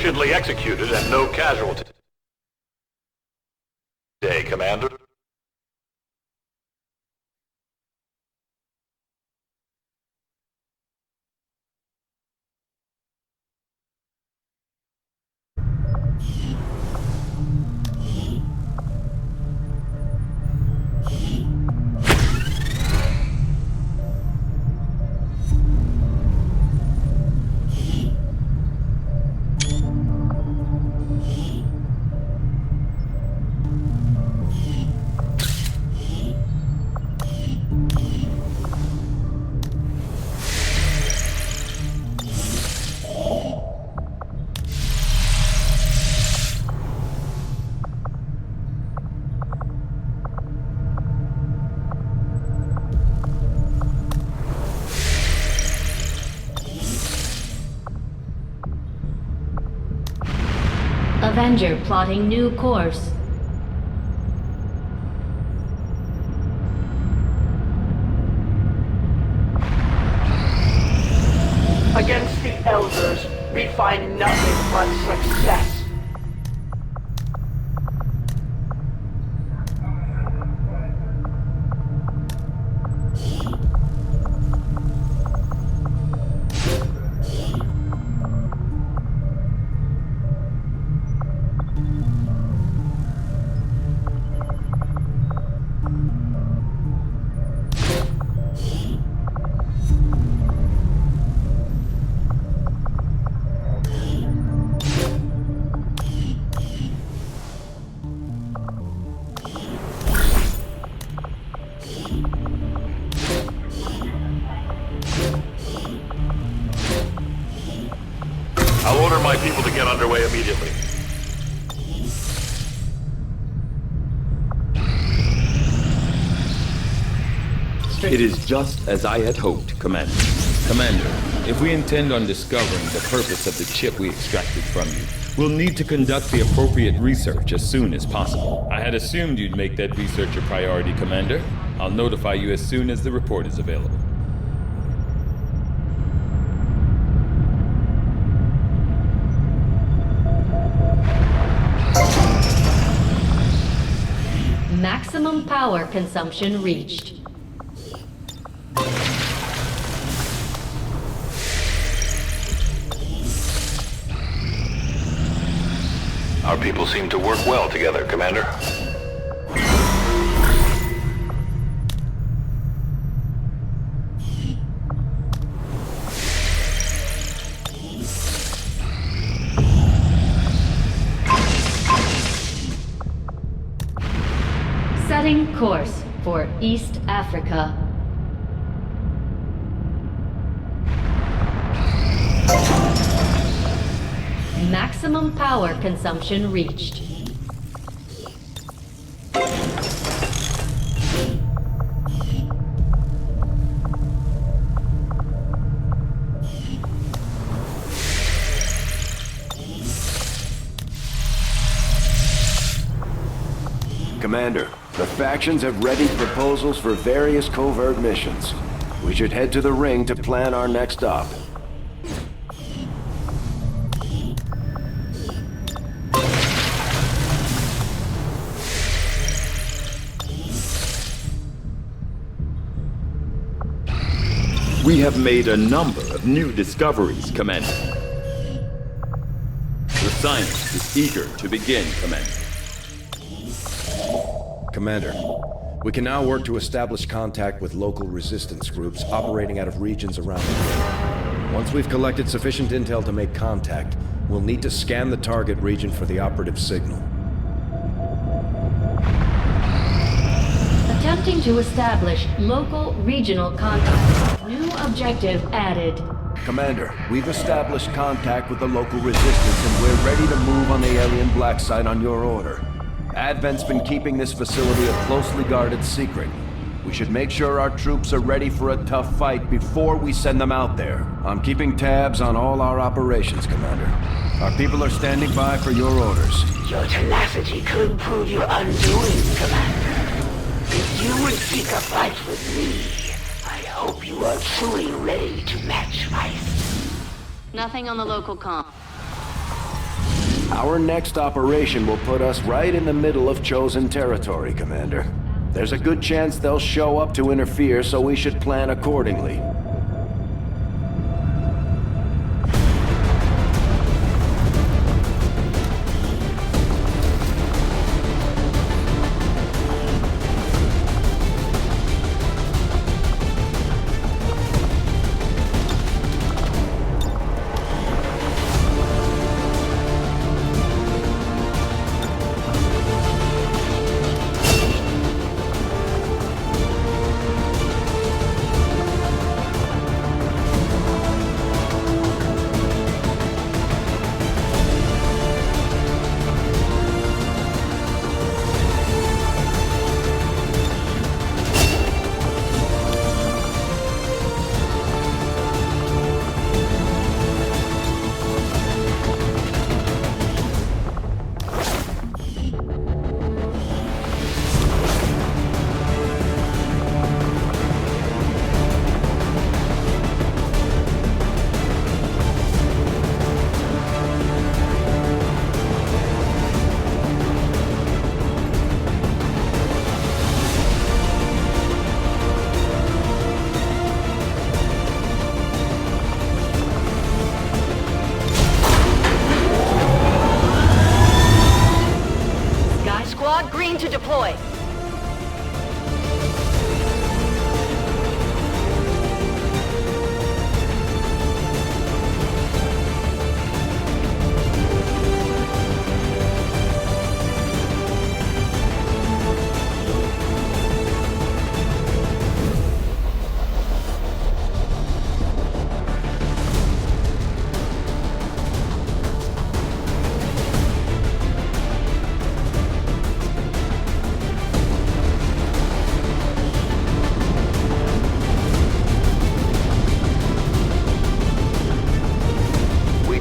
Efficiently executed and no casualties. Day, Commander. Avenger plotting new course. Against the Elders, we find nothing but success. I'll order my people to get underway immediately. It is just as I had hoped, Commander. Commander, if we intend on discovering the purpose of the chip we extracted from you, we'll need to conduct the appropriate research as soon as possible. I had assumed you'd make that research a priority, Commander. I'll notify you as soon as the report is available. Maximum power consumption reached. Our people seem to work well together, Commander. Setting course for East Africa. Maximum power consumption reached. Commander, the factions have readied proposals for various covert missions. We should head to the ring to plan our next stop. We have made a number of new discoveries, Commander. The science is eager to begin, Commander. Commander, we can now work to establish contact with local resistance groups operating out of regions around the world. Once we've collected sufficient intel to make contact, we'll need to scan the target region for the operative signal. Attempting to establish local regional contact. New objective added. Commander, we've established contact with the local resistance and we're ready to move on the alien black site on your order. Advent's been keeping this facility a closely guarded secret. We should make sure our troops are ready for a tough fight before we send them out there. I'm keeping tabs on all our operations, Commander. Our people are standing by for your orders. Your tenacity could prove your undoing, Commander. If you would seek a fight with me, I hope you are truly ready to match my... Nothing on the local comm. Our next operation will put us right in the middle of Chosen territory, Commander. There's a good chance they'll show up to interfere, so we should plan accordingly. Squad green to deploy.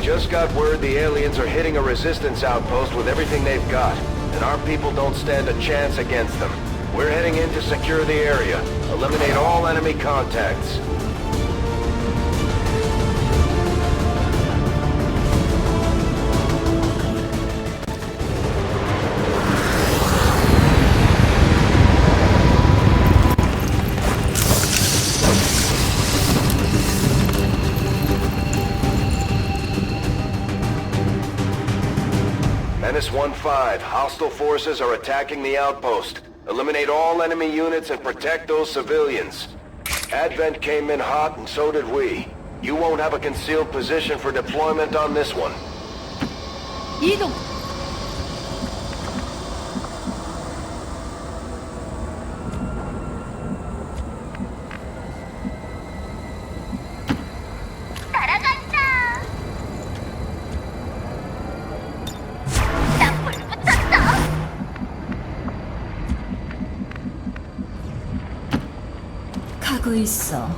Just got word the aliens are hitting a resistance outpost with everything they've got, and our people don't stand a chance against them. We're heading in to secure the area. Eliminate all enemy contacts. Menace 1-5, hostile forces are attacking the outpost. Eliminate all enemy units and protect those civilians. Advent came in hot and so did we. You won't have a concealed position for deployment on this one. 이동. 가고 있어.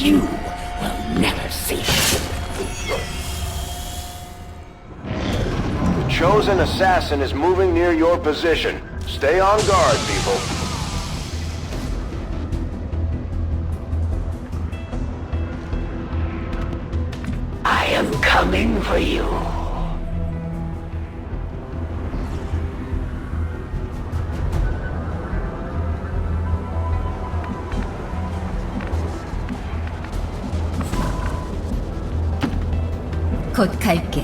You will never see it. The Chosen assassin is moving near your position. Stay on guard, people. I am coming for you. 곧 갈게.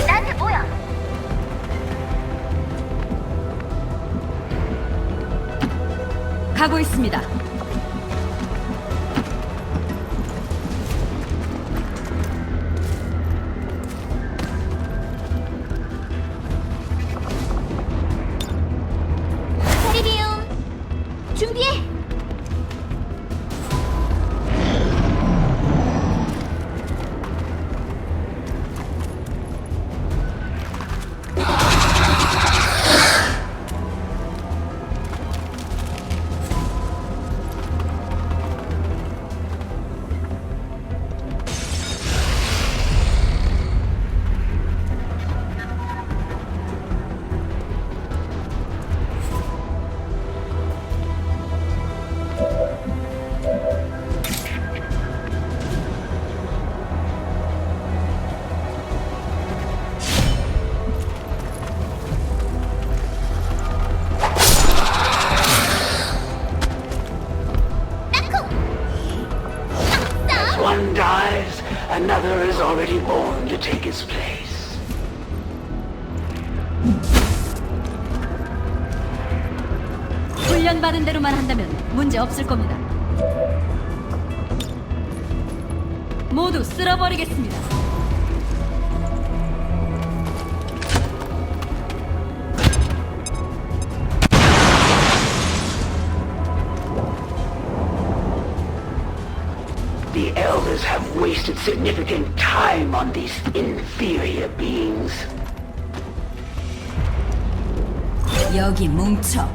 나한테 뭐야? 가고 있습니다. 테리비움 준비해. One dies, another is already born to take his place. 훈련받은 대로만 한다면 문제 없을 겁니다. 모두 쓸어버리겠습니다. The elders have wasted significant time on these inferior beings. 여기 뭉쳐.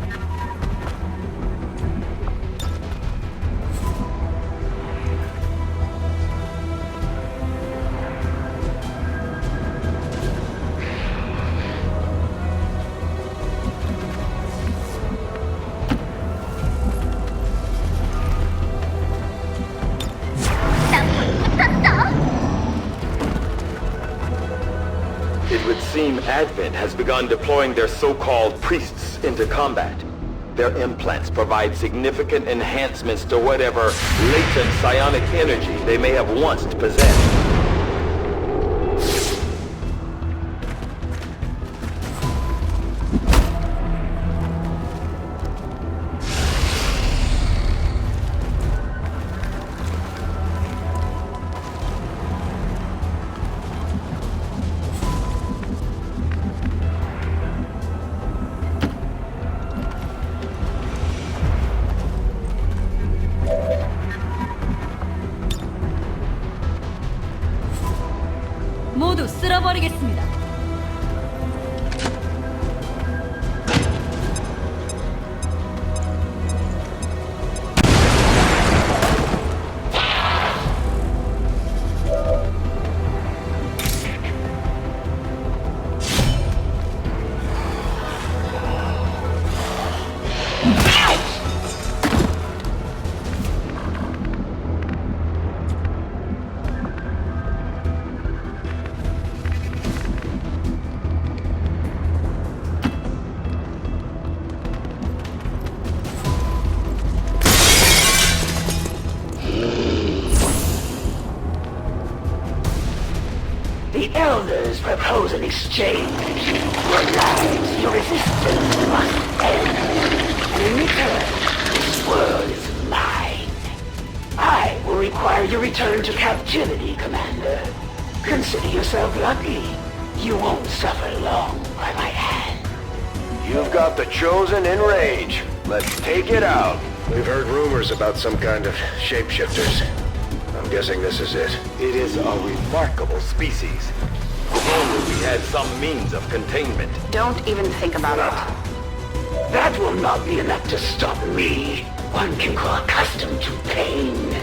It would seem Advent has begun deploying their so-called priests into combat. Their implants provide significant enhancements to whatever latent psionic energy they may have once possessed. 모두 쓸어버리겠습니다. The elders propose an exchange. Your lives, your resistance must end. And in return, this world is mine. I will require your return to captivity, Commander. Consider yourself lucky. You won't suffer long by my hand. You've got the Chosen in rage. Let's take it out. We've heard rumors about some kind of shapeshifters. I'm guessing this is it. It is a remarkable species. If only we had some means of containment. Don't even think about it. That will not be enough to stop me. One can grow accustomed to pain.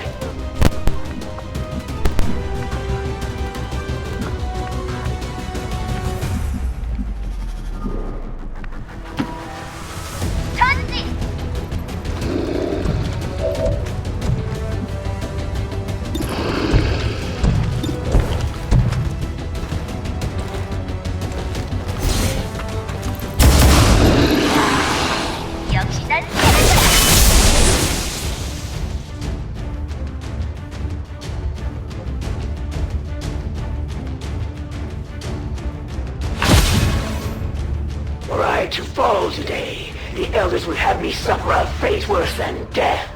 Were I to fall today, the Elders would have me suffer a fate worse than death.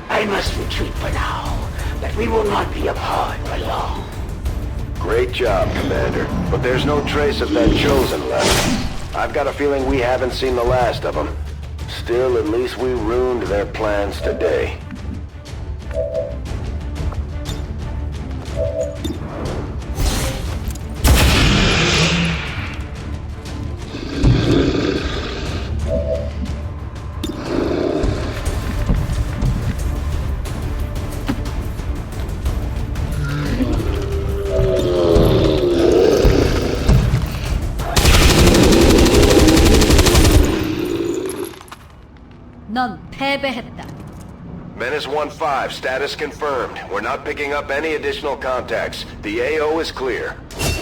I must retreat for now, but we will not be apart for long. Great job, Commander. But there's no trace of that Chosen left. I've got a feeling we haven't seen the last of them. Still, at least we ruined their plans today. 넌 패배했다. Menace 1-5, status confirmed. We're not picking up any additional contacts. The AO is clear.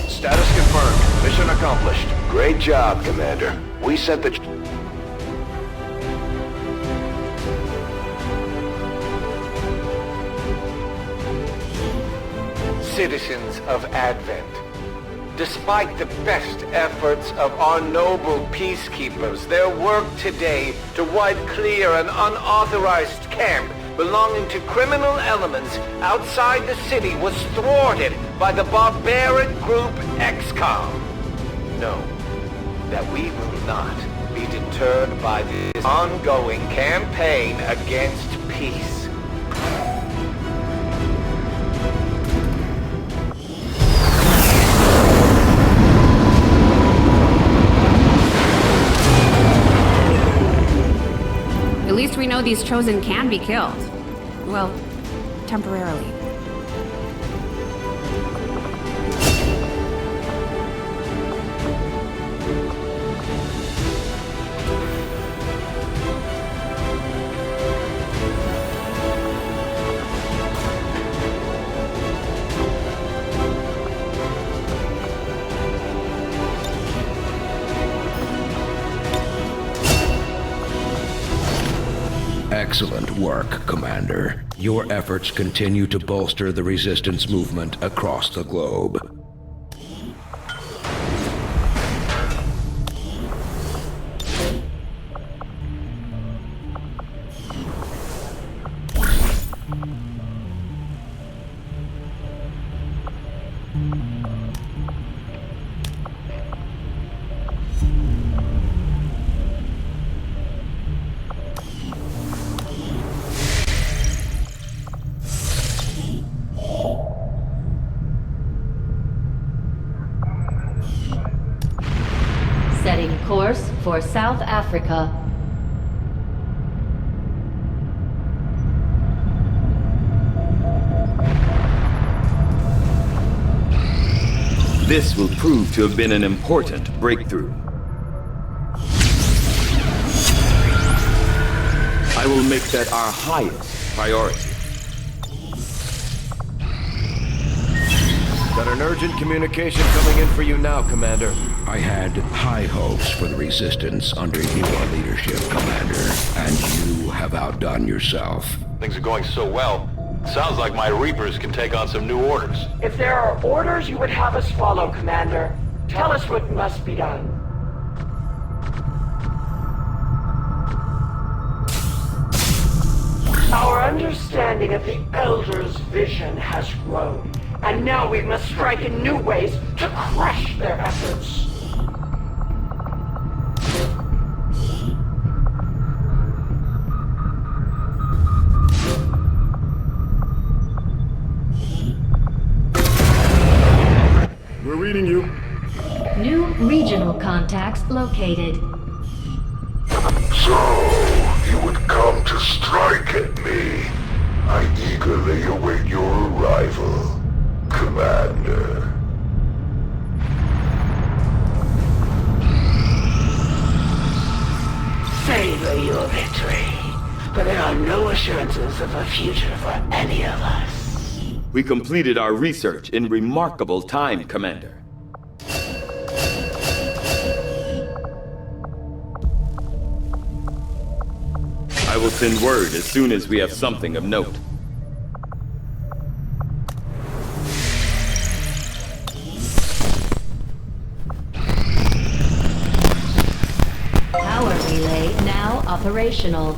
Status confirmed. Mission accomplished. Great job, Commander. We sent the... Citizens of Advent, despite the best efforts of our noble peacekeepers, their work today to wipe clear an unauthorized camp belonging to criminal elements outside the city was thwarted by the barbaric group XCOM. Know that we will not be deterred by this ongoing campaign against peace. At least we know these Chosen can be killed. Well, temporarily. Excellent work, Commander. Your efforts continue to bolster the resistance movement across the globe. Setting course for South Africa. This will prove to have been an important breakthrough. I will make that our highest priority. Got an urgent communication coming in for you now, Commander. I had high hopes for the Resistance under your leadership, Commander, and you have outdone yourself. Things are going so well. Sounds like my Reapers can take on some new orders. If there are orders you would have us follow, Commander, tell us what must be done. Our understanding of the Elders' vision has grown, and now we must strike in new ways to crush their efforts. We're reading you. New regional contacts located. So, you would come to strike at me. I eagerly await your arrival, Commander. Savor your victory, but there are no assurances of a future for any of us. We completed our research in remarkable time, Commander. I will send word as soon as we have something of note. Power relay now operational.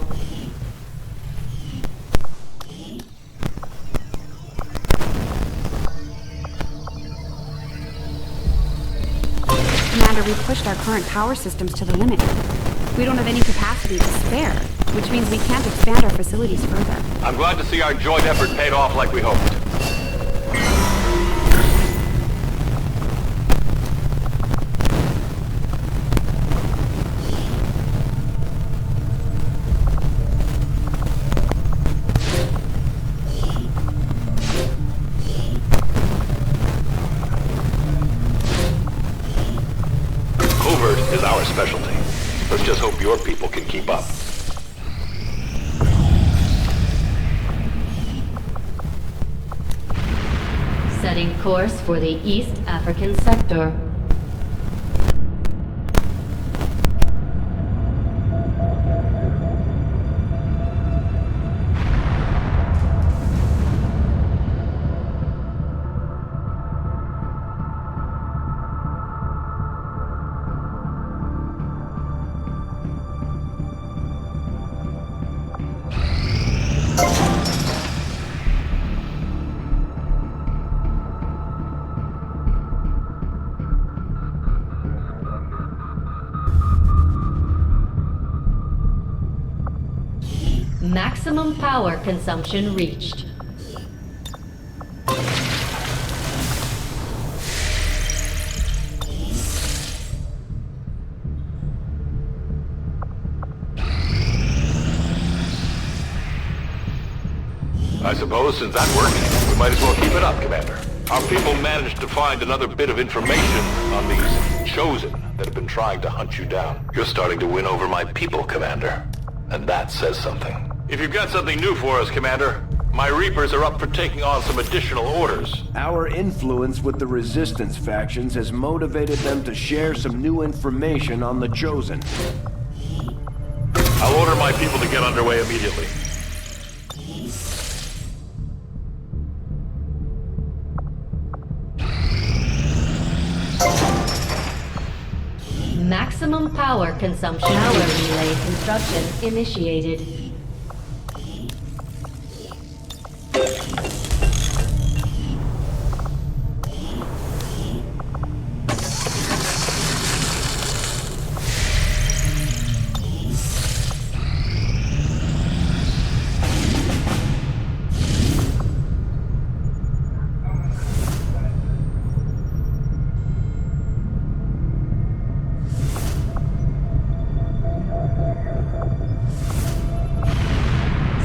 Commander, we pushed our current power systems to the limit. We don't have any capacity to spare, which means we can't expand our facilities further. I'm glad to see our joint effort paid off like we hoped. Covert is our specialty. Let's just hope your people can keep up. Setting course for the East African sector. Maximum power consumption reached. I suppose since that worked, we might as well keep it up, Commander. Our people managed to find another bit of information on these Chosen that have been trying to hunt you down. You're starting to win over my people, Commander. And that says something. If you've got something new for us, Commander, my Reapers are up for taking on some additional orders. Our influence with the Resistance factions has motivated them to share some new information on the Chosen. I'll order my people to get underway immediately. Maximum power consumption. Power relay construction initiated.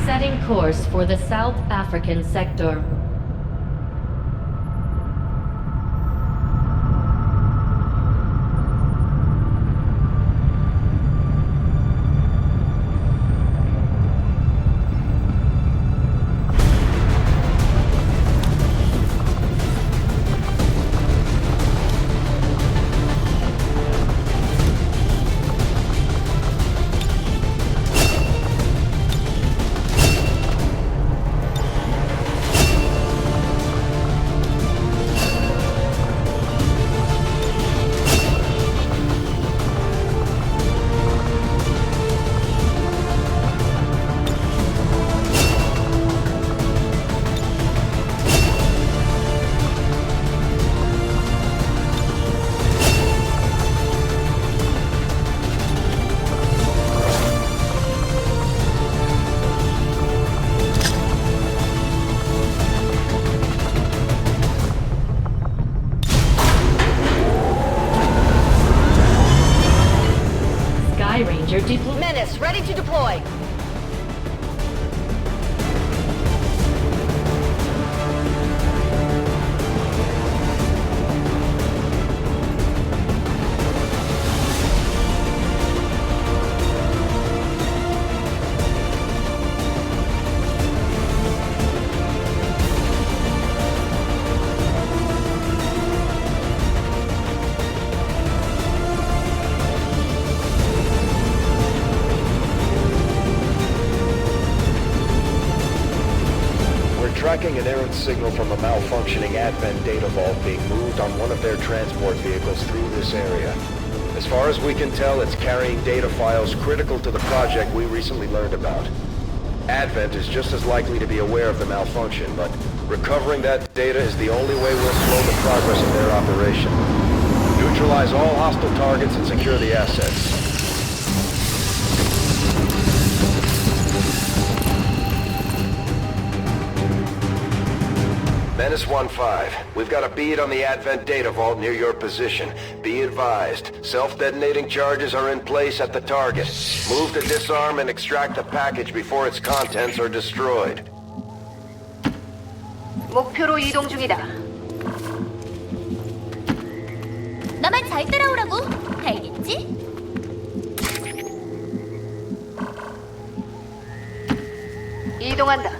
Setting course for the South African sector. Menace, ready to deploy. Tracking an errant signal from a malfunctioning Advent data vault being moved on one of their transport vehicles through this area. As far as we can tell, it's carrying data files critical to the project we recently learned about. Advent is just as likely to be aware of the malfunction, but recovering that data is the only way we'll slow the progress of their operation. Neutralize all hostile targets and secure the assets. Menace 1-5, we've got a bead on the Advent data vault near your position. Be advised, self-detonating charges are in place at the target. Move to disarm and extract the package before its contents are destroyed. 목표로 이동 중이다. 나만 잘 따라오라고. 알겠지? 이동한다.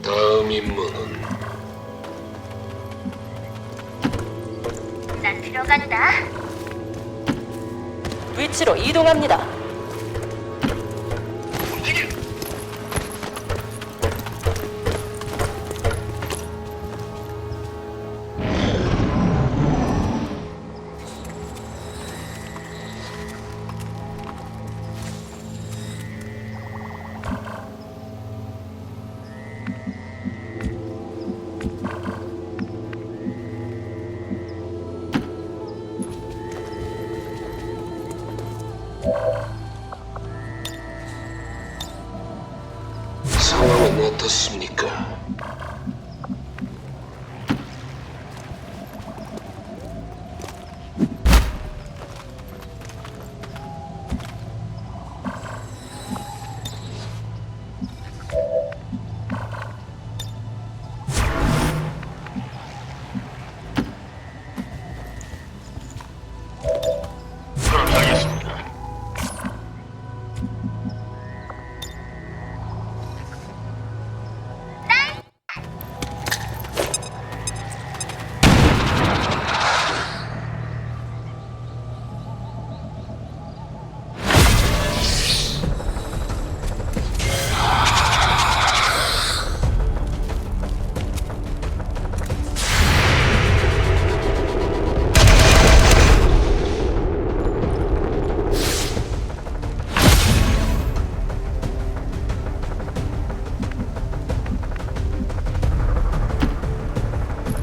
다음 임무는 난 들어간다. 위치로 이동합니다. 상황은 어떻습니까?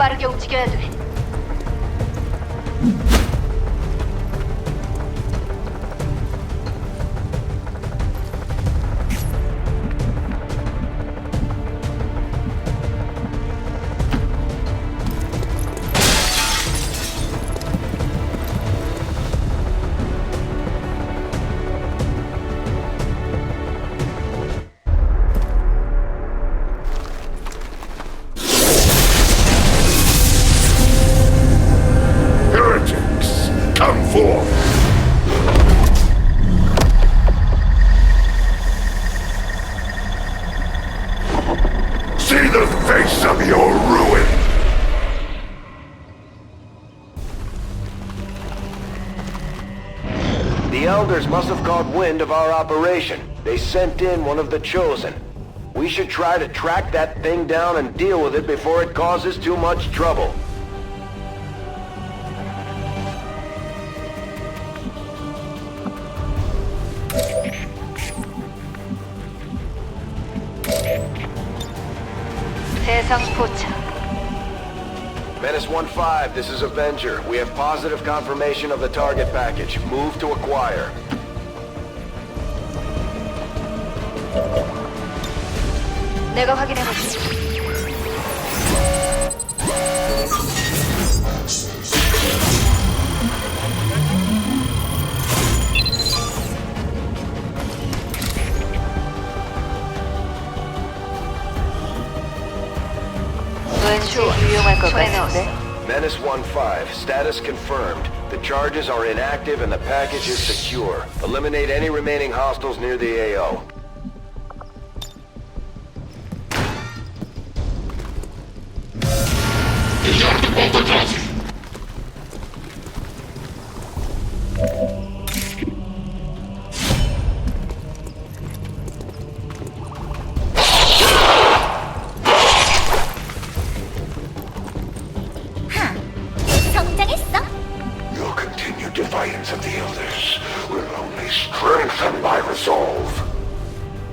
빠르게 움직여야 돼. come forth! See the face of your ruin! The Elders must have caught wind of our operation. They sent in one of the Chosen. We should try to track that thing down and deal with it before it causes too much trouble. 대상 포착. Menace 1-5, this is Avenger. We have positive confirmation of the target package. Move to acquire. 내가 확인해볼게. 왠지 유용할 것 같은데? Menace 1-5, status confirmed. The charges are inactive and the package is secure. Eliminate any remaining hostiles near the AO.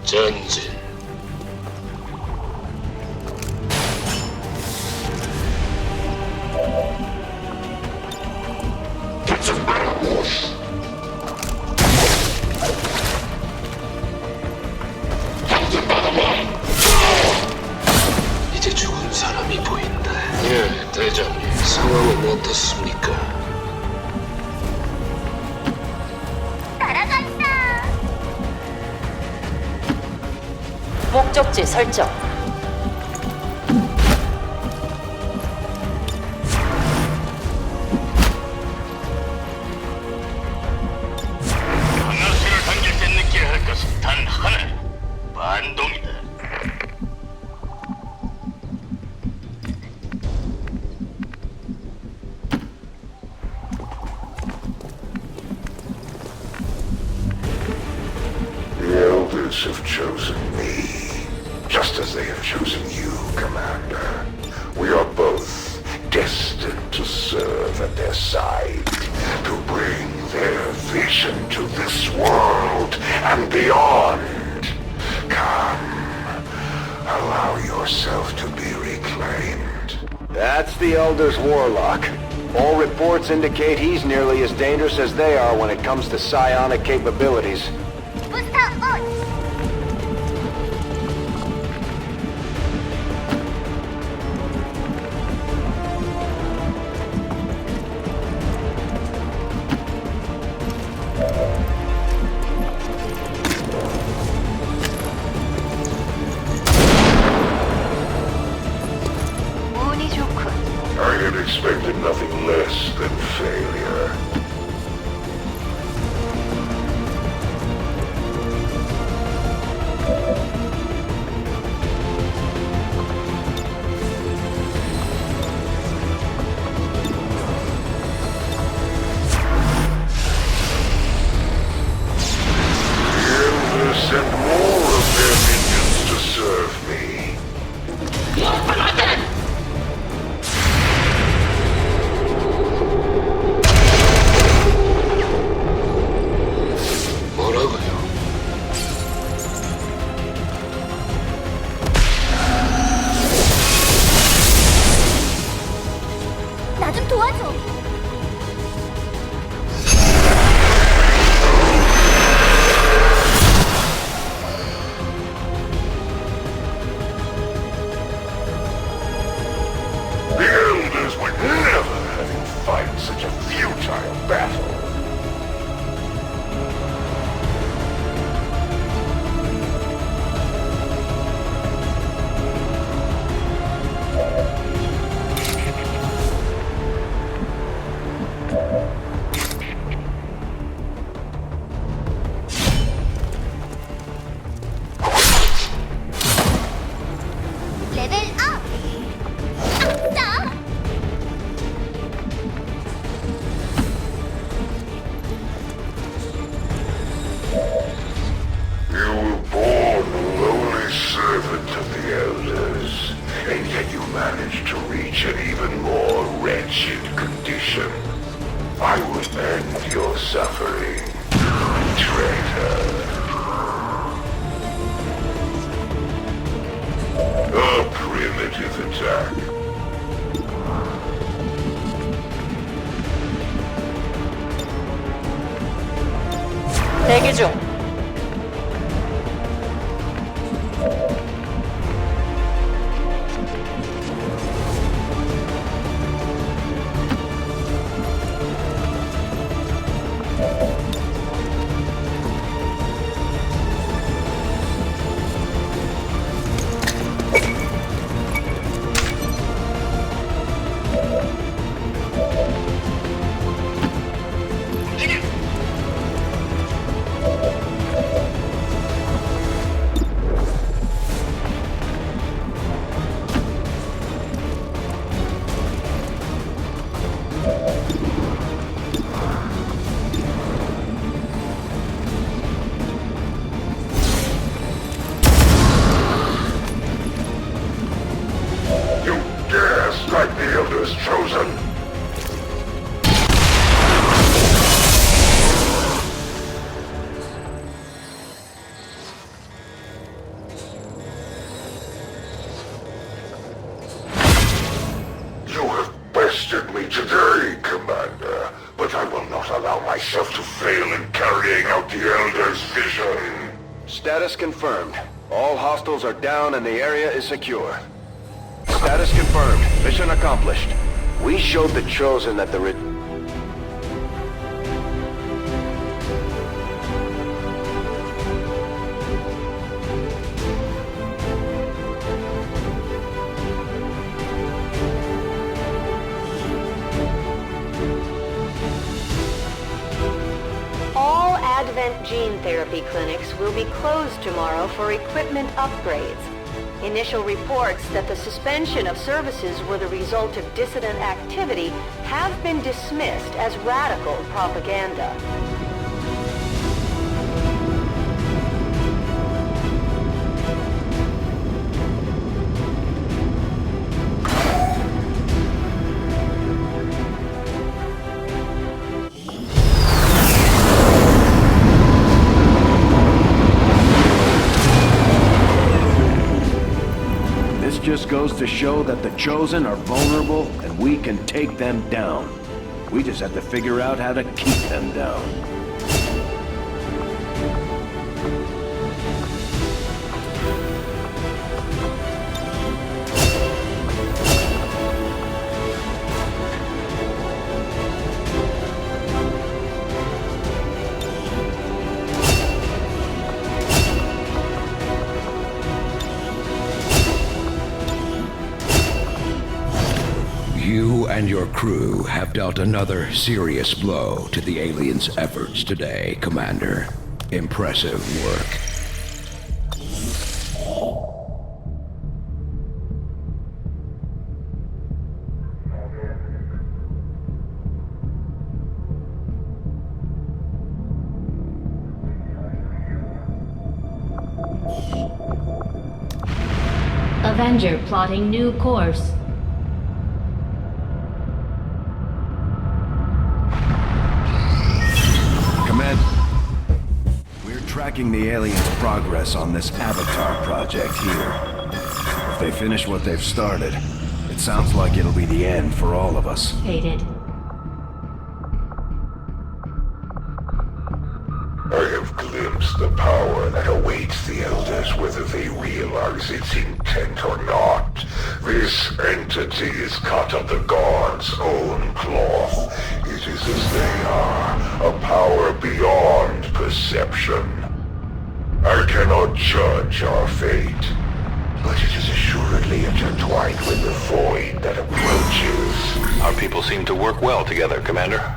전진. 이제 죽은 사람이 보인다. 예, 대장님. 상황은 어떻습니까? 따라간다. 목적지 설정. 하나씩을 당길 때 느껴야 할 것은 단 하나. 반동이다. The Elders have chosen me, just as they have chosen you, Commander. We are both destined to serve at their side, to bring their vision to this world and beyond. Come, allow yourself to be reclaimed. That's the Elder's Warlock. All reports indicate he's nearly as dangerous as they are when it comes to psionic capabilities. 부스터 온. 운이 좋군. I had expected nothing less than failure. Send more of their minions to serve me. 뭐라고요? 나 좀 도와줘. The Elders would never have you fight such a futile battle. 레벨 업. 아싸. You were born a lowly servant of the Elders, and yet you managed to reach an even more wretched condition. I will end your suffering, traitor. A primitive attack. 대기 중. me today, Commander, but I will not allow myself to fail in carrying out the Elder's vision. Status confirmed. All hostiles are down and the area is secure. Status confirmed. Mission accomplished. We showed the Chosen that the All Advent gene therapy clinics will be closed tomorrow for equipment upgrades. Initial reports that the suspension of services were the result of dissident activity have been dismissed as radical propaganda. just goes to show that the Chosen are vulnerable and we can take them down. We just have to figure out how to keep them down. You and your crew have dealt another serious blow to the aliens' efforts today, Commander. Impressive work. Avenger plotting new course. Tracking the aliens' progress on this Avatar project here. If they finish what they've started, it sounds like it'll be the end for all of us. Hated. I have glimpsed the power that awaits the Elders, whether they realize its intent or not. This entity is cut of the God's own cloth. It is as they are, a power beyond perception. I cannot judge our fate, but it is assuredly intertwined with the void that approaches. Our people seem to work well together, Commander.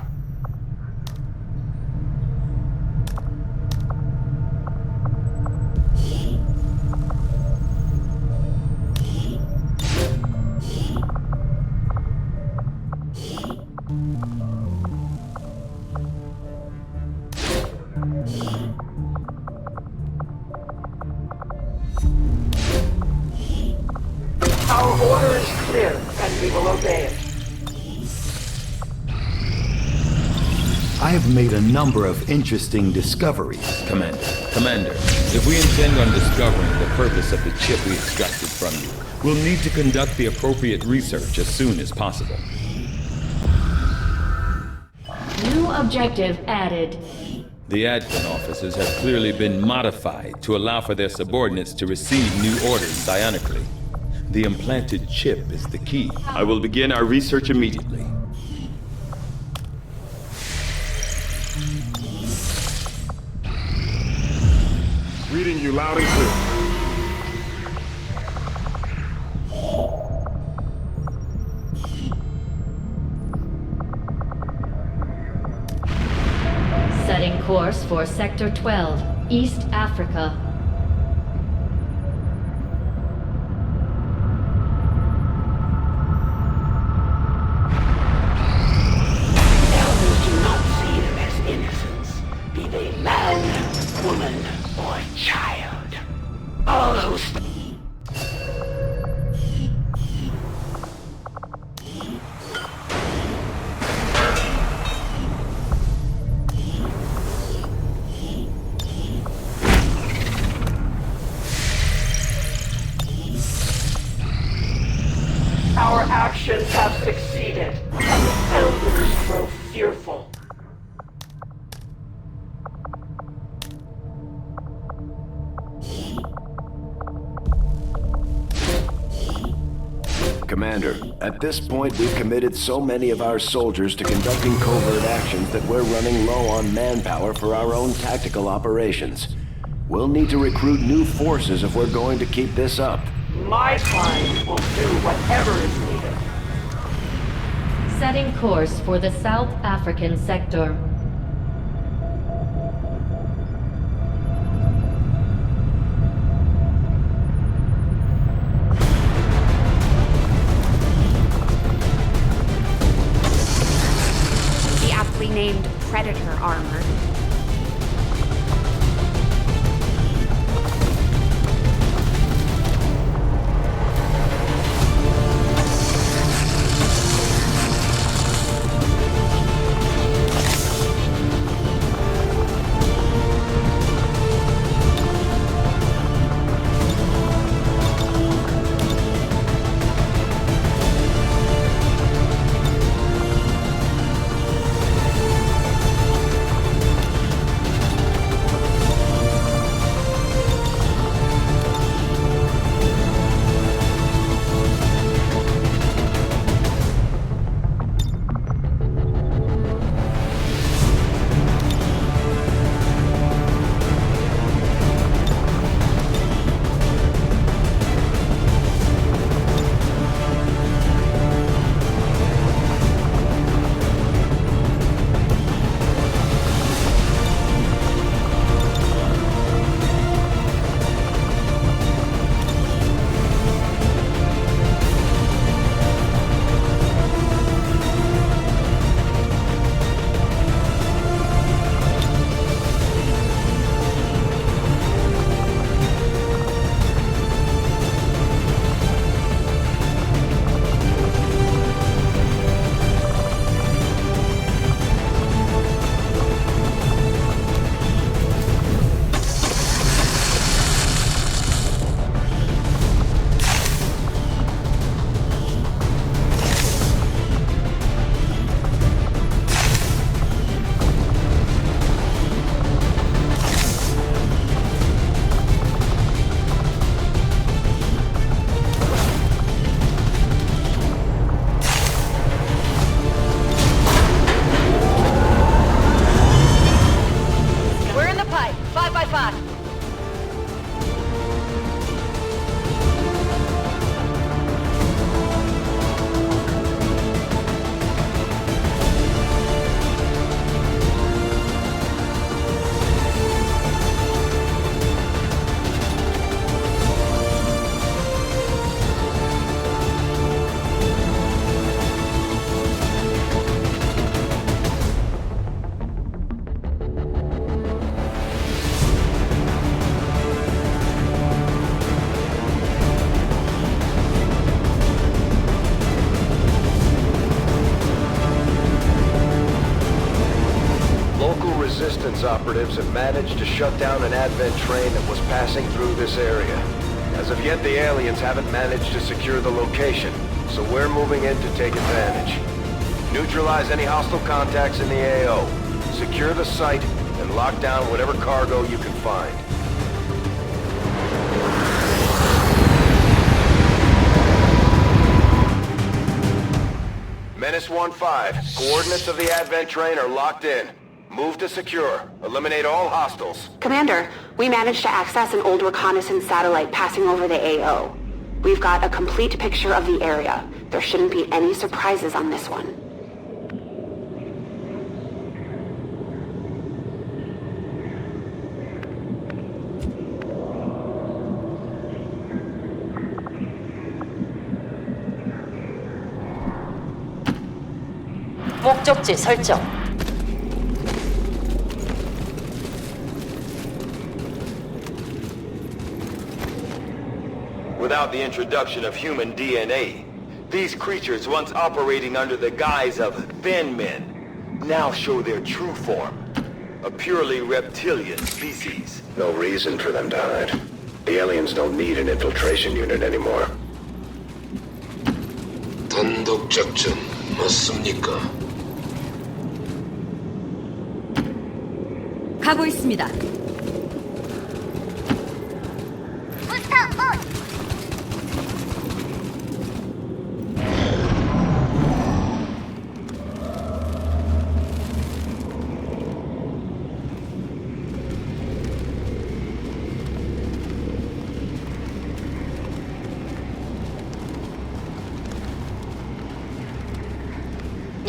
Our order is clear, and we will obey it. I have made a number of interesting discoveries, Commander. Commander, if we intend on discovering the purpose of the chip we extracted from you, we'll need to conduct the appropriate research as soon as possible. New objective added. The admin officers have clearly been modified to allow for their subordinates to receive new orders psionically. The implanted chip is the key. I will begin our research immediately. Reading you loud and clear. Setting course for Sector 12, East Africa. Elders do not see them as innocents, be they man, woman, or child. All who Commander, at this point we've committed so many of our soldiers to conducting covert actions that we're running low on manpower for our own tactical operations. We'll need to recruit new forces if we're going to keep this up. My kind will do whatever is needed. Setting course for the South African sector. The aptly named Predator armor. Resistance operatives have managed to shut down an Advent train that was passing through this area. As of yet, the aliens haven't managed to secure the location, so we're moving in to take advantage. Neutralize any hostile contacts in the AO. Secure the site and lock down whatever cargo you can find. Menace 1-5. Coordinates of the Advent train are locked in. Move to secure. Eliminate all hostiles. Commander, we managed to access an old reconnaissance satellite passing over the AO. We've got a complete picture of the area. There shouldn't be any surprises on this one. 목적지 설정. Without the introduction of human DNA, these creatures once operating under the guise of thin men now show their true form. A purely reptilian species. No reason for them to hide. The aliens don't need an infiltration unit anymore. 단독 작전 맞습니까? 가고 있습니다. 부스터 온!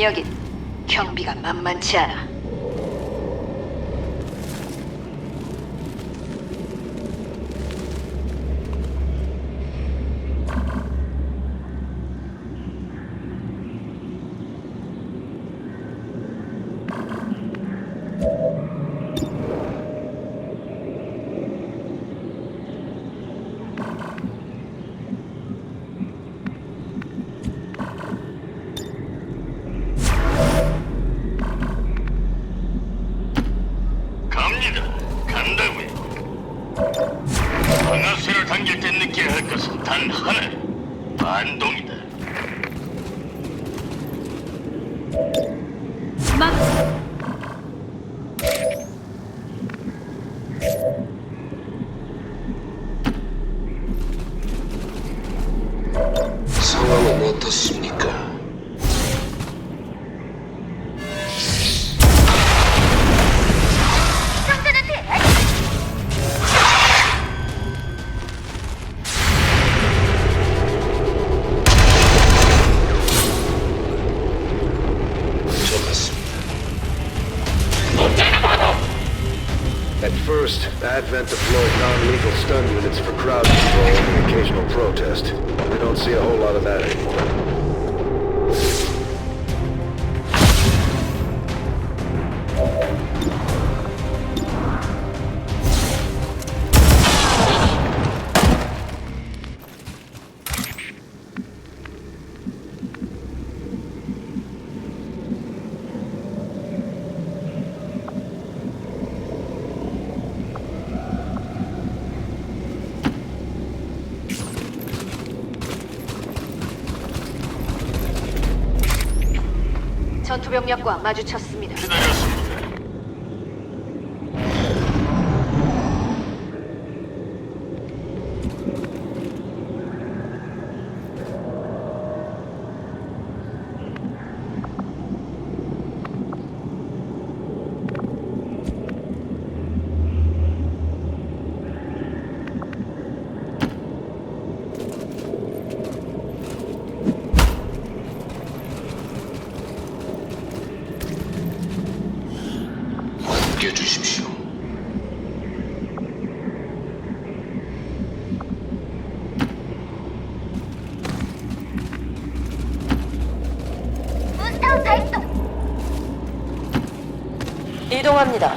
여긴 경비가 만만치 않아. 방아쇠를 당길 때 느껴야 할 것은 단 하나. 반동이다. 상황은 어떻습니까? At first, Advent deployed non-lethal stun units for crowd control and the occasional protest. We don't see a whole lot of that anymore. 전투병력과 마주쳤습니다. 주십시오. 부스터 발동. 이동합니다.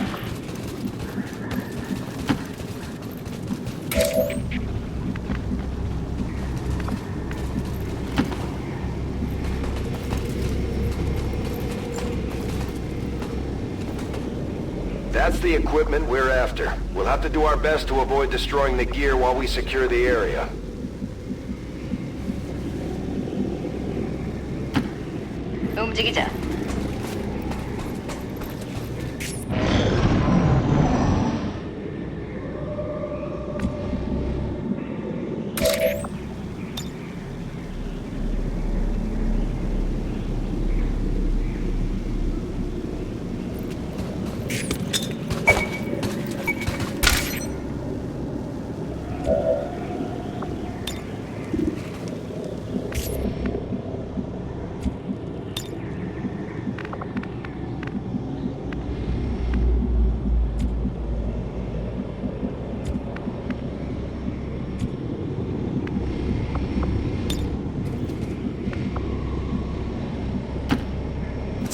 That's the equipment we're after. We'll have to do our best to avoid destroying the gear while we secure the area. 움직이자.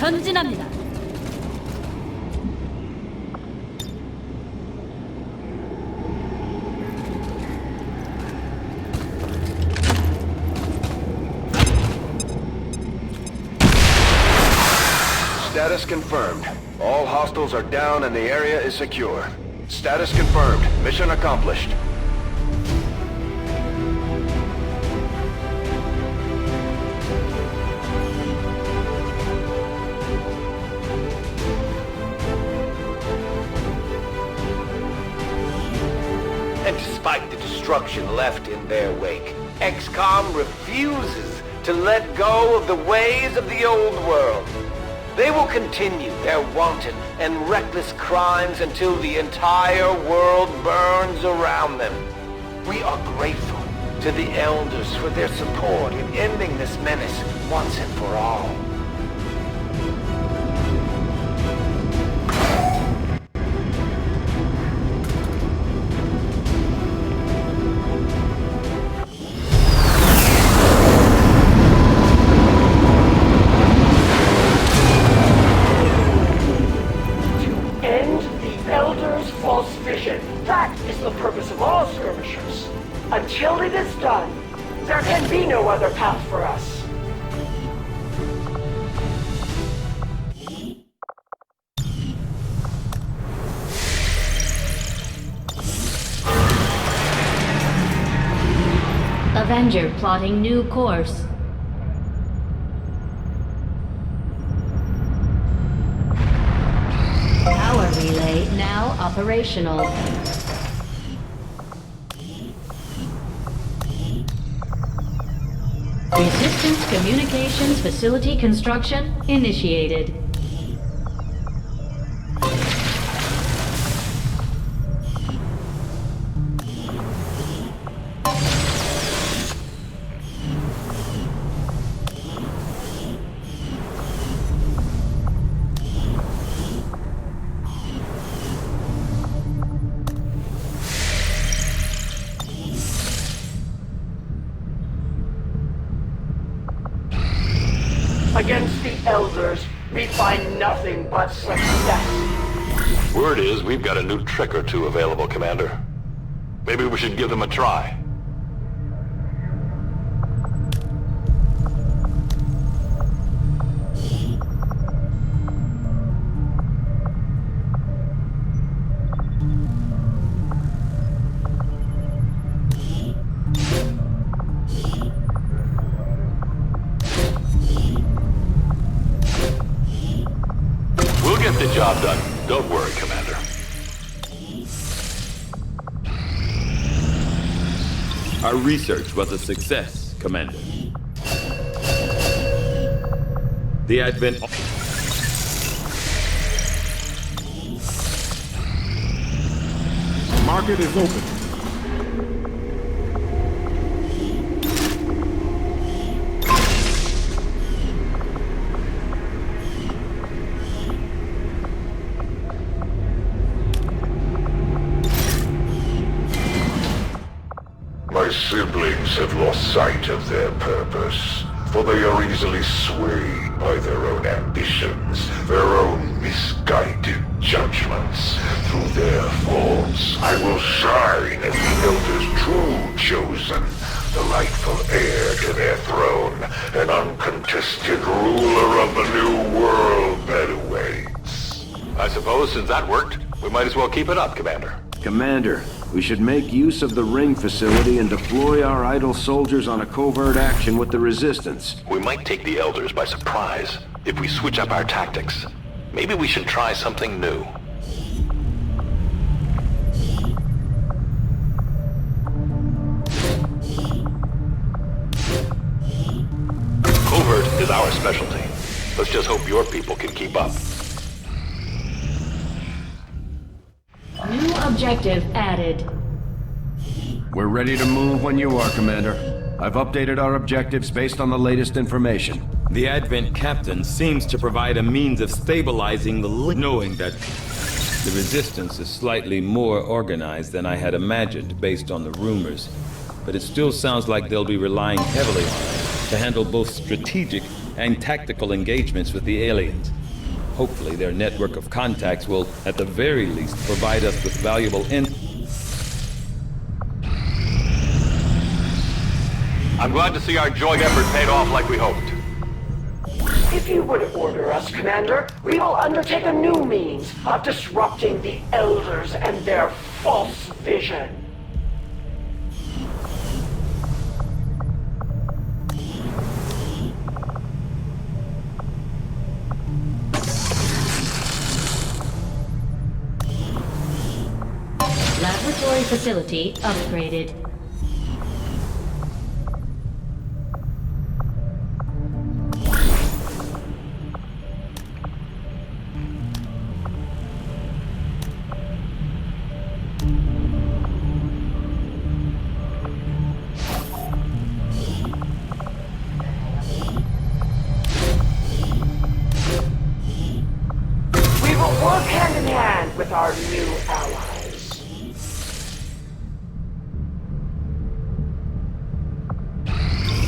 전진합니다. Status confirmed. All hostiles are down and the area is secure. Status confirmed. Mission accomplished. And despite the destruction left in their wake, XCOM refuses to let go of the ways of the old world. They will continue their wanton and reckless crimes until the entire world burns around them. We are grateful to the Elders for their support in ending this menace once and for all. small skirmishers. Until it is done, there can be no other path for us. Avenger plotting new course. Power relay now operational. Resistance communications facility construction initiated. Against the Elders, we find nothing but success. Word is we've got a new trick or two available, Commander. Maybe we should give them a try. Get the job done. Don't worry, Commander. Our research was a success, Commander. The Advent... Market is open. My siblings have lost sight of their purpose, for they are easily swayed by their own ambitions, their own misguided judgments. Through their faults, I will shine as the Elder's true chosen, the rightful heir to their throne, an uncontested ruler of the new world that awaits. I suppose since that worked, we might as well keep it up, Commander. Commander, we should make use of the ring facility and deploy our idle soldiers on a covert action with the Resistance. We might take the Elders by surprise if we switch up our tactics. Maybe we should try something new. Covert is our specialty. Let's just hope your people can keep up. New objective added. We're ready to move when you are, Commander. I've updated our objectives based on the latest information. The Advent Captain seems to provide a means of stabilizing the knowing that the Resistance is slightly more organized than I had imagined based on the rumors. But it still sounds like they'll be relying heavily on us to handle both strategic and tactical engagements with the aliens. Hopefully their network of contacts will, at the very least, provide us with valuable I'm glad to see our joint effort paid off like we hoped. If you would order us, Commander, we will undertake a new means of disrupting the Elders and their false vision. Laboratory facility upgraded. We will work hand in hand with our new allies.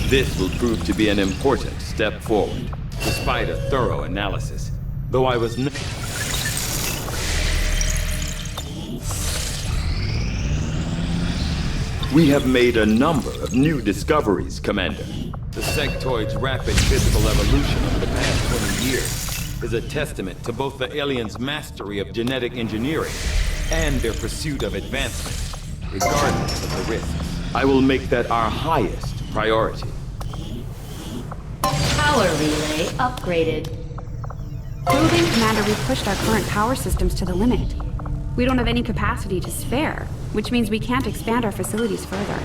This will prove to be an important step forward, despite a thorough analysis. Though I was We have made a number of new discoveries, Commander. The sectoid's rapid physical evolution over the past 20 years is a testament to both the aliens' mastery of genetic engineering and their pursuit of advancement, regardless of the risks. I will make that our highest priority. Power relay upgraded. Proving, Commander, we've pushed our current power systems to the limit. We don't have any capacity to spare, which means we can't expand our facilities further.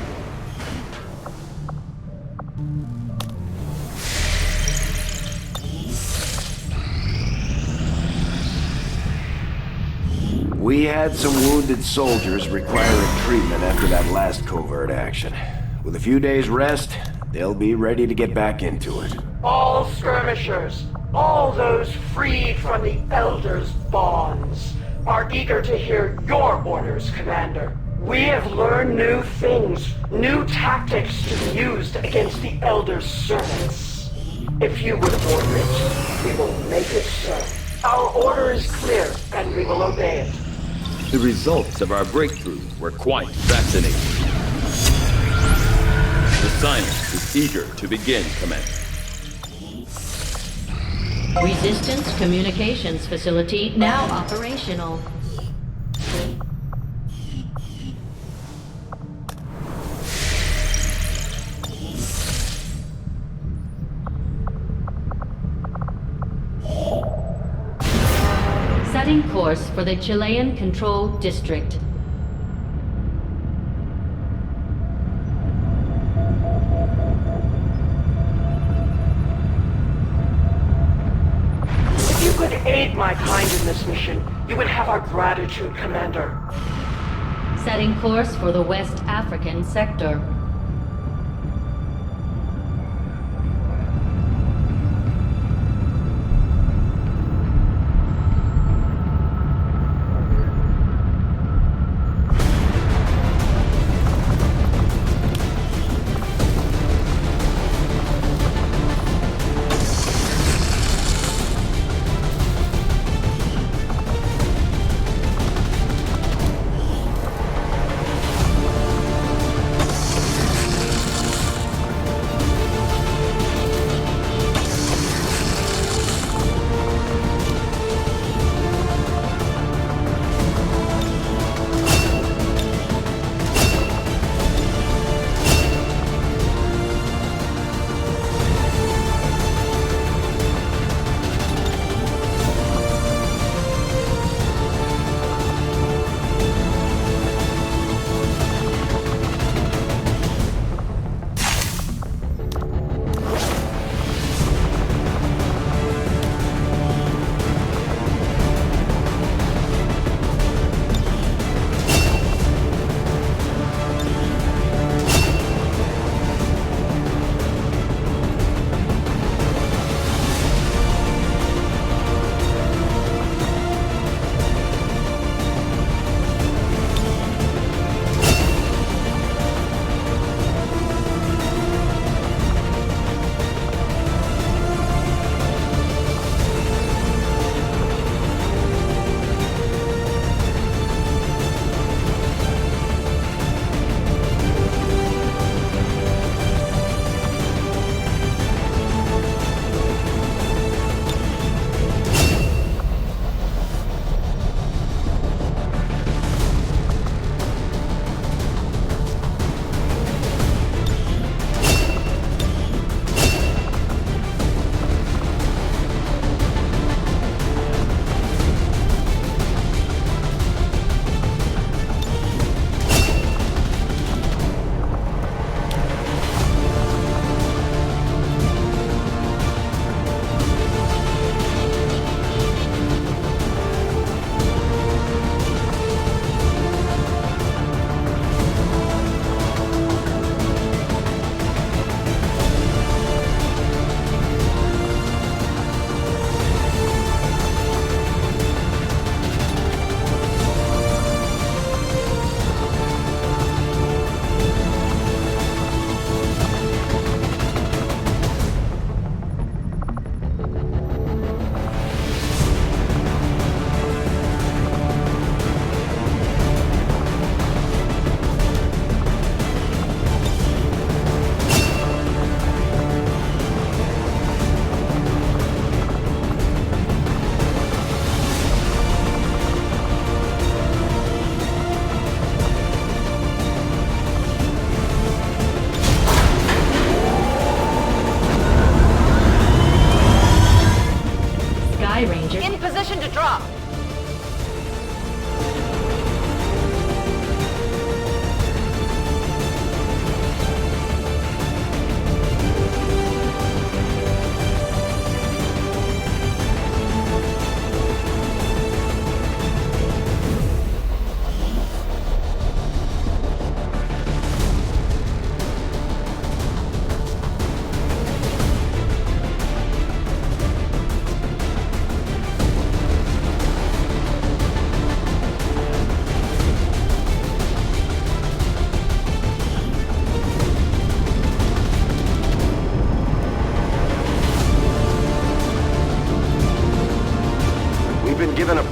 We had some wounded soldiers requiring treatment after that last covert action. With a few days' rest, they'll be ready to get back into it. All skirmishers, all those freed from the Elders' bonds, are eager to hear your orders, Commander. We have learned new things, new tactics to be used against the Elders' servants. If you would order it, we will make it so. Our order is clear, and we will obey it. The results of our breakthrough were quite fascinating. The scientist is eager to begin, Commander. Resistance communications facility now operational. Setting course for the Chilean Control District. If you could aid my kind in this mission, you would have our gratitude, Commander. Setting course for the West African sector.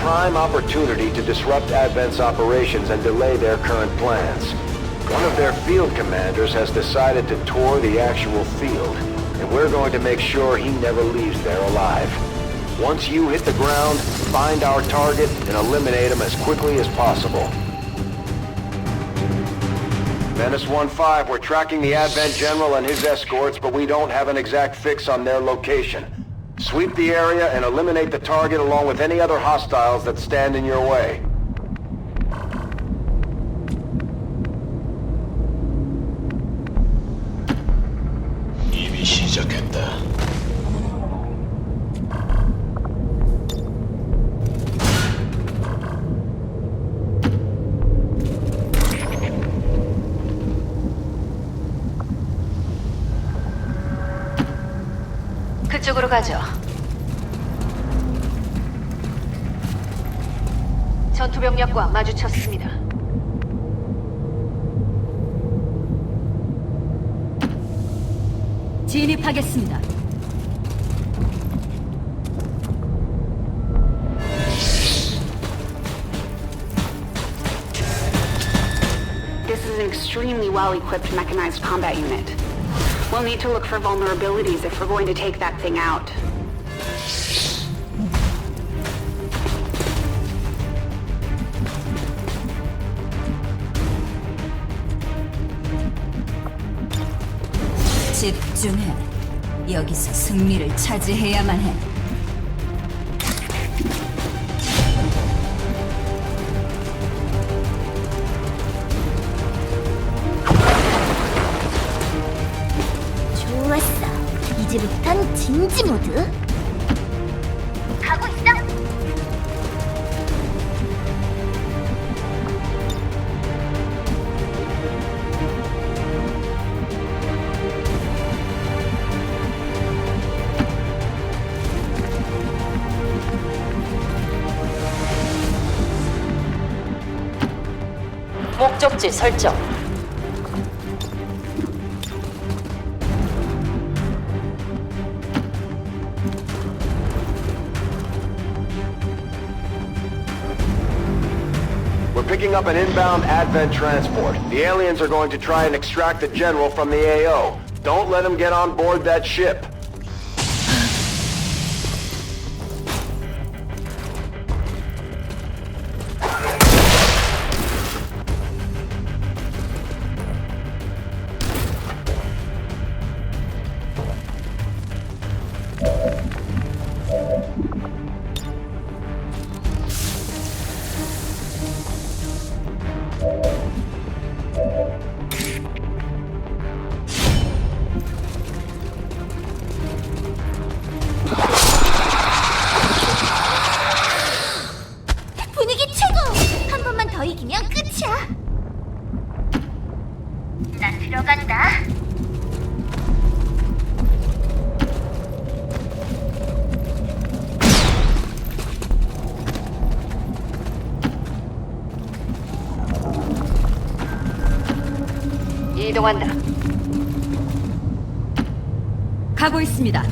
prime opportunity to disrupt Advent's operations and delay their current plans. One of their field commanders has decided to tour the actual field, and we're going to make sure he never leaves there alive. Once you hit the ground, find our target and eliminate him as quickly as possible. Menace 1-5, we're tracking the Advent General and his escorts, but we don't have an exact fix on their location. Sweep the area and eliminate the target along with any other hostiles that stand in your way. 이미 시작했다. 그쪽으로 가죠. 전투병력과 마주쳤습니다. 진입하겠습니다. This is an extremely well-equipped mechanized combat unit. We'll need to look for vulnerabilities if we're going to take that thing out. 집중해. 여기서 승리를 차지해야만 해. 좋았어. 이제부턴 진지 모드. 가고 있어. 목적지 설정. We're picking up an inbound Advent transport. The aliens are going to try and extract the General from the AO. Don't let them get on board that ship. 분위기 최고! 한 번만 더 이기면 끝이야. 나 들어간다. 이동한다. 가고 있습니다.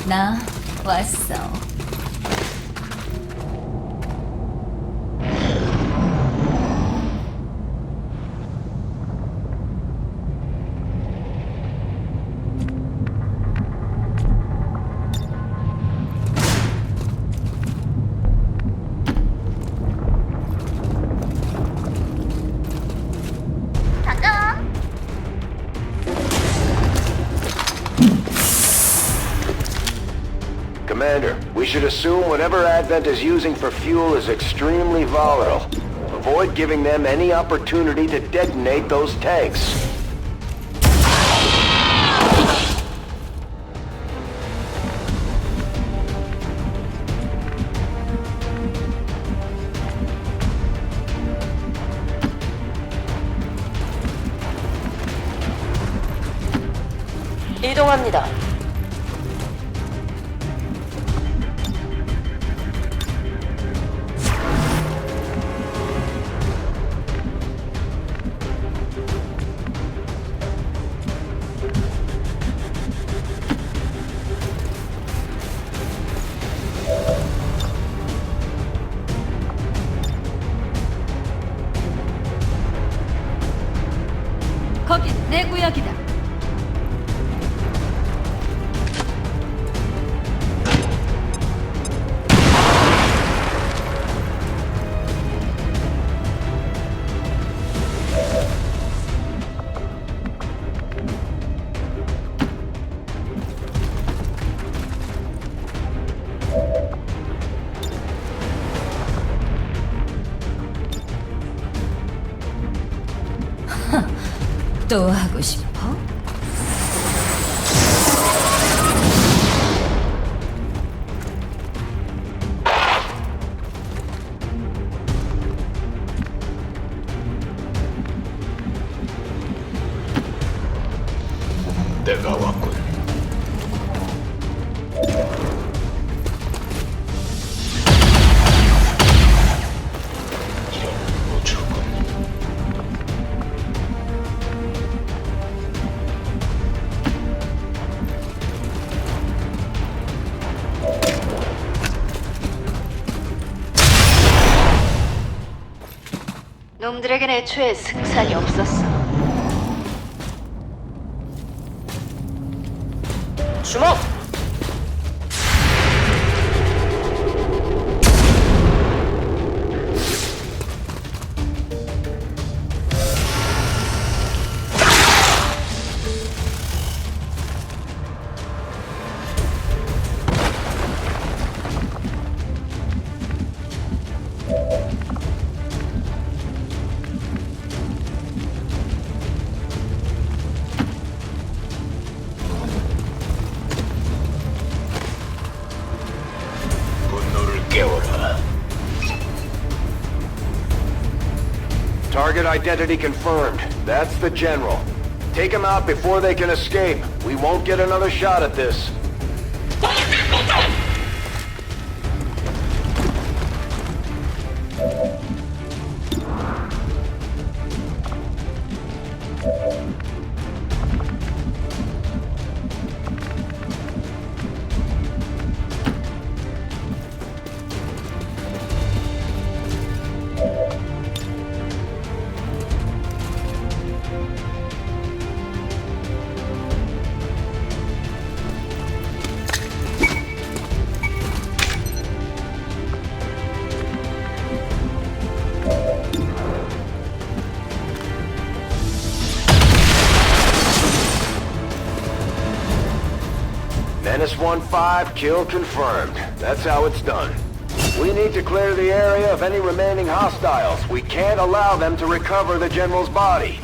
나 왔어. 반가워. Commander, we should assume whatever Advent is using for fuel is extremely volatile. Avoid giving them any opportunity to detonate those tanks. 이동합니다. 거긴 내 구역이다. 또 하고 싶어? 내가 왔군. 이런 우주군. 놈들에겐 애초에 승산이 없었어. 주목! 분노를 깨워라. Target identity confirmed. That's the General. Take him out before they can escape. We won't get another shot at this. Menace 1-5, kill confirmed. That's how it's done. We need to clear the area of any remaining hostiles. We can't allow them to recover the General's body.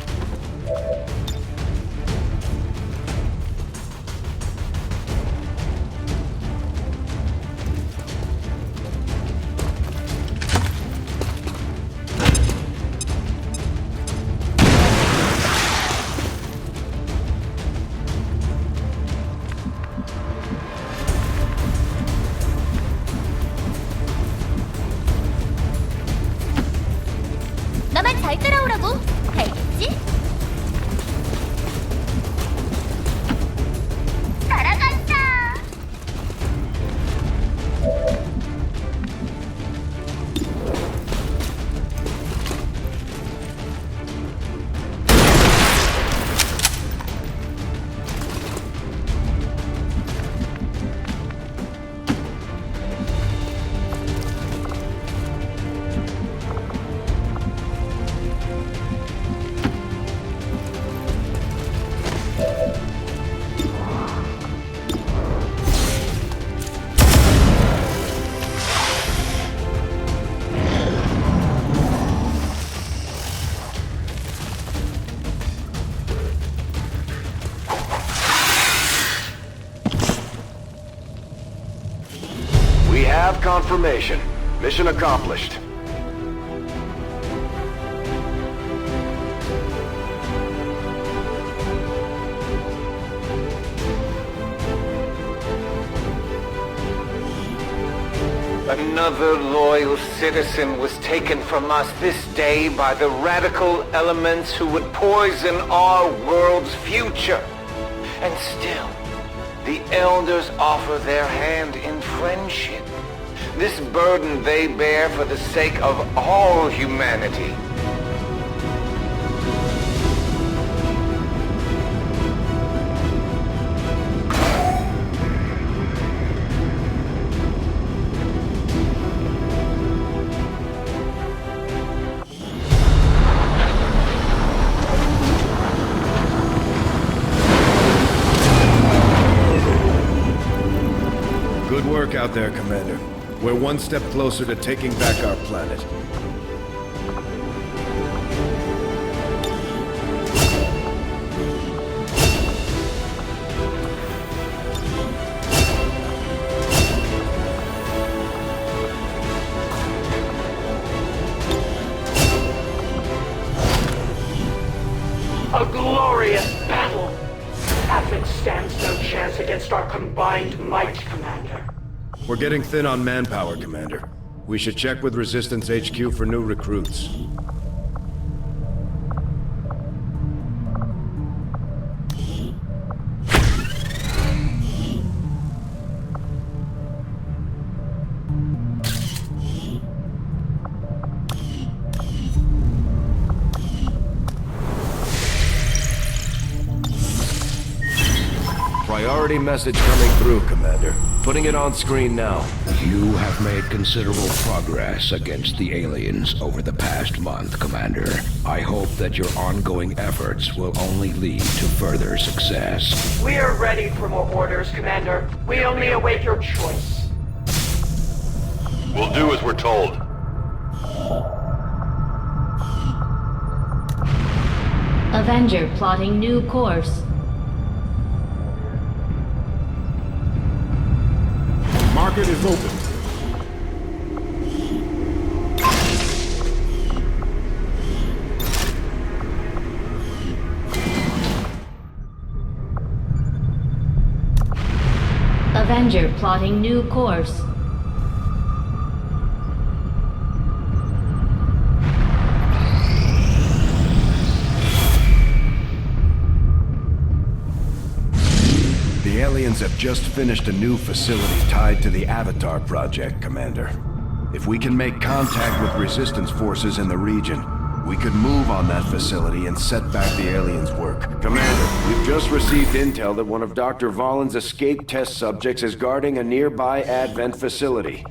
나만 잘 따라오라고. 알겠지? 따라간다. We have confirmation. Mission accomplished. Another loyal citizen was taken from us this day by the radical elements who would poison our world's future. And still, the Elders offer their hand in friendship. This burden they bear for the sake of all humanity. work out there, Commander. We're one step closer to taking back our planet. A glorious battle! Advent stands no chance against our combined might, Commander. We're getting thin on manpower, Commander. We should check with Resistance HQ for new recruits. Priority message coming through, Commander. Putting it on screen now. You have made considerable progress against the aliens over the past month, Commander. I hope that your ongoing efforts will only lead to further success. We're ready for more orders, Commander. We only await your choice. We'll do as we're told. Avenger plotting new course. Market is open. Avenger plotting new course. The aliens have just finished a new facility tied to the Avatar project, Commander. If we can make contact with resistance forces in the region, we could move on that facility and set back the aliens' work. Commander, we've just received intel that one of Dr. Vollin's escape test subjects is guarding a nearby Advent facility.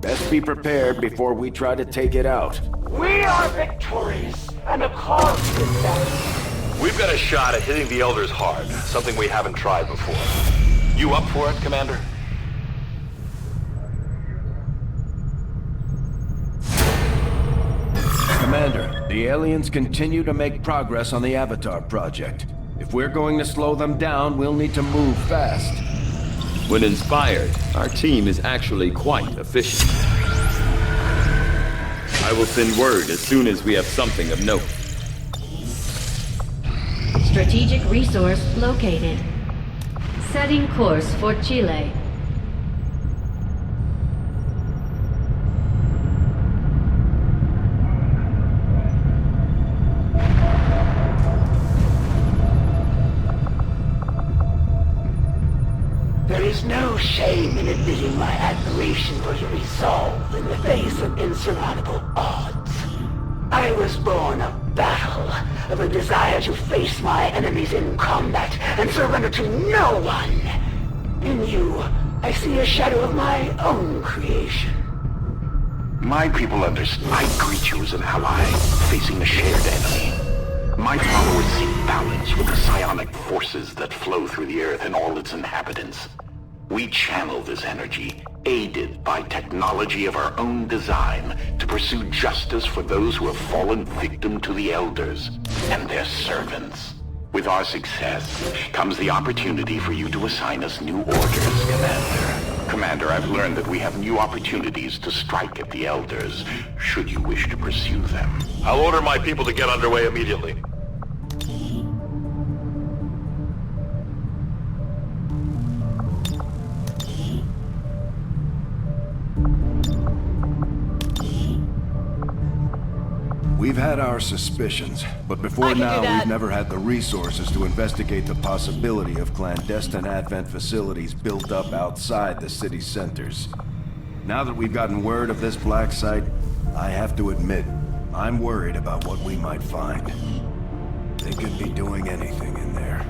Best be prepared before we try to take it out. We are victorious, and the cause is that. We've got a shot at hitting the Elders hard, something we haven't tried before. You up for it, Commander? Commander, the aliens continue to make progress on the Avatar project. If we're going to slow them down, we'll need to move fast. When inspired, our team is actually quite efficient. I will send word as soon as we have something of note. Strategic resource located. Setting course for Chile. There is no shame in admitting my admiration for your resolve in the face of insurmountable odds. I was born of battle, of a desire to face my enemies in combat and surrender to no one. In you, I see a shadow of my own creation. My people understand. I greet you as an ally facing a shared enemy. My followers seek balance with the psionic forces that flow through the earth and all its inhabitants. We channel this energy, aided by technology of our own design, to pursue justice for those who have fallen victim to the Elders and their servants. With our success comes the opportunity for you to assign us new orders, Commander. Commander, I've learned that we have new opportunities to strike at the Elders, should you wish to pursue them. I'll order my people to get underway immediately. We've had our suspicions, but before now we've never had the resources to investigate the possibility of clandestine Advent facilities built up outside the city centers. Now that we've gotten word of this black site, I have to admit, I'm worried about what we might find. They could be doing anything in there.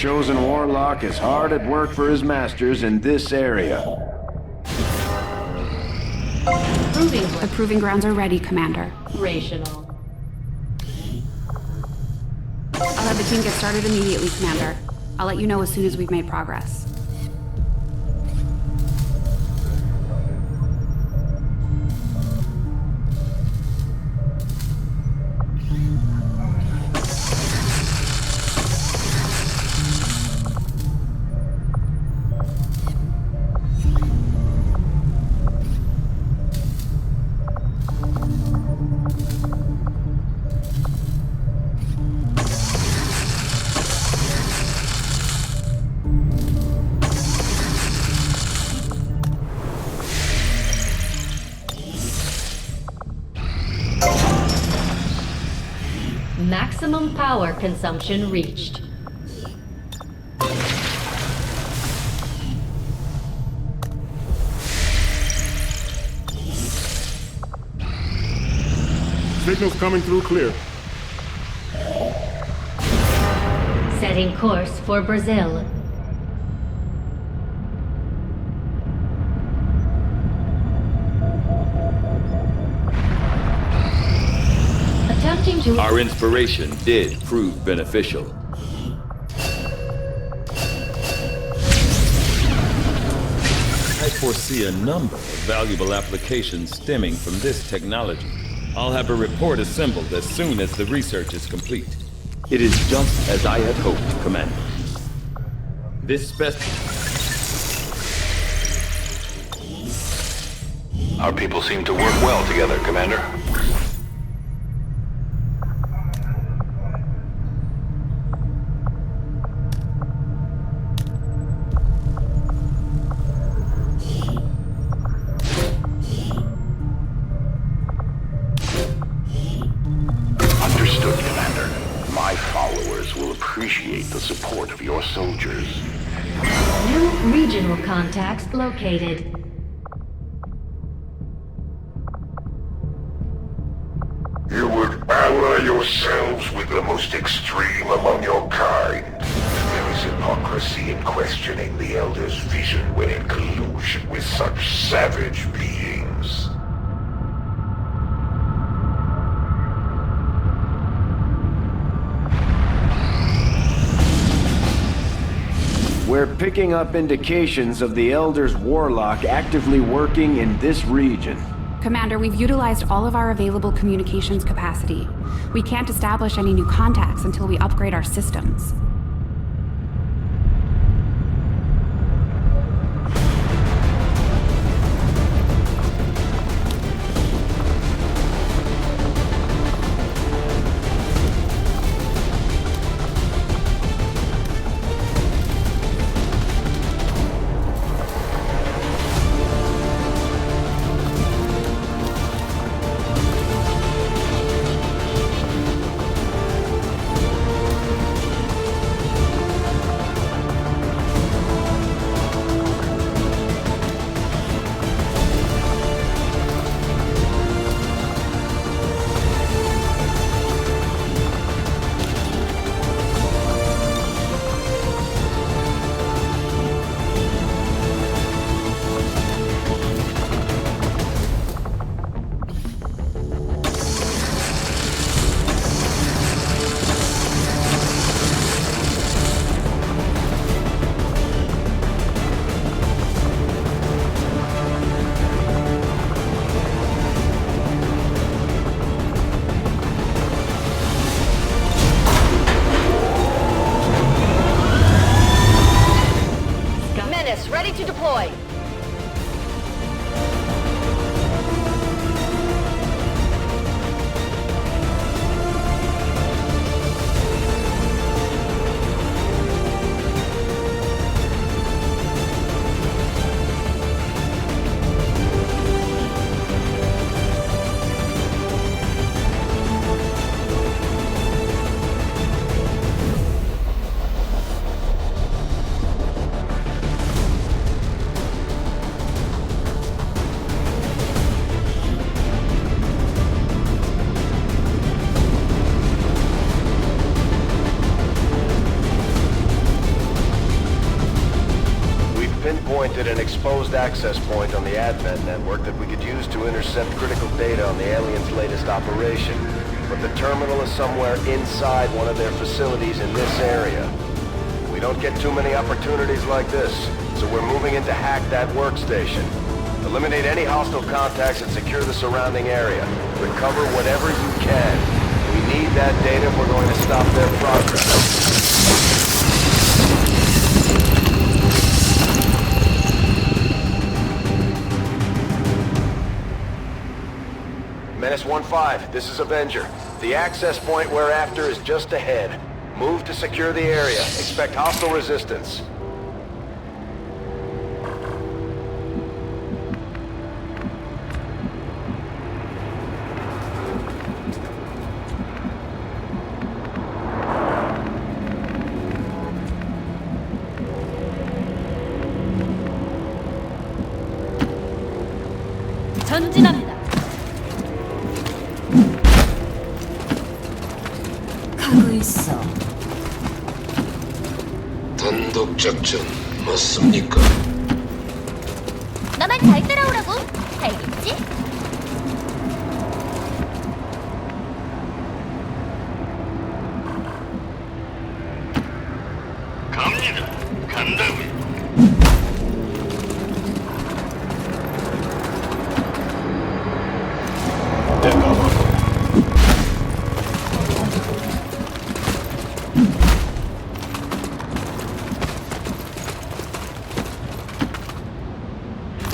Chosen Warlock is hard at work for his masters in this area. The proving grounds are ready, Commander. Rational. I'll have the team get started immediately, Commander. I'll let you know as soon as we've made progress. Maximum power consumption reached. Signals coming through clear. Setting course for Brazil. Attempting to... Our inspiration did prove beneficial. I foresee a number of valuable applications stemming from this technology. I'll have a report assembled as soon as the research is complete. It is just as I had hoped, Commander. This Our people seem to work well together, Commander. Understood, Commander. My followers will appreciate the support of your soldiers. New regional contacts located. You would ally yourselves with the most extreme among your kind. There is hypocrisy in questioning the Elder's vision when in collusion with such savage beings. We're picking up indications of the Elder's Warlock actively working in this region. Commander, we've utilized all of our available communications capacity. We can't establish any new contacts until we upgrade our systems. Ready to deploy. constructed an exposed access point on the Advent network that we could use to intercept critical data on the aliens' latest operation. But the terminal is somewhere inside one of their facilities in this area. We don't get too many opportunities like this, so we're moving in to hack that workstation. Eliminate any hostile contacts and secure the surrounding area. Recover whatever you can. We need that data if we're going to stop their progress. Menace 1-5, this is Avenger. The access point we're after is just ahead. Move to secure the area. Expect hostile resistance. 전진합니다. 가고 있어. 단독 작전 맞습니까? 나만 잘 따라오라고. 알겠지? 갑니다. 간다고요.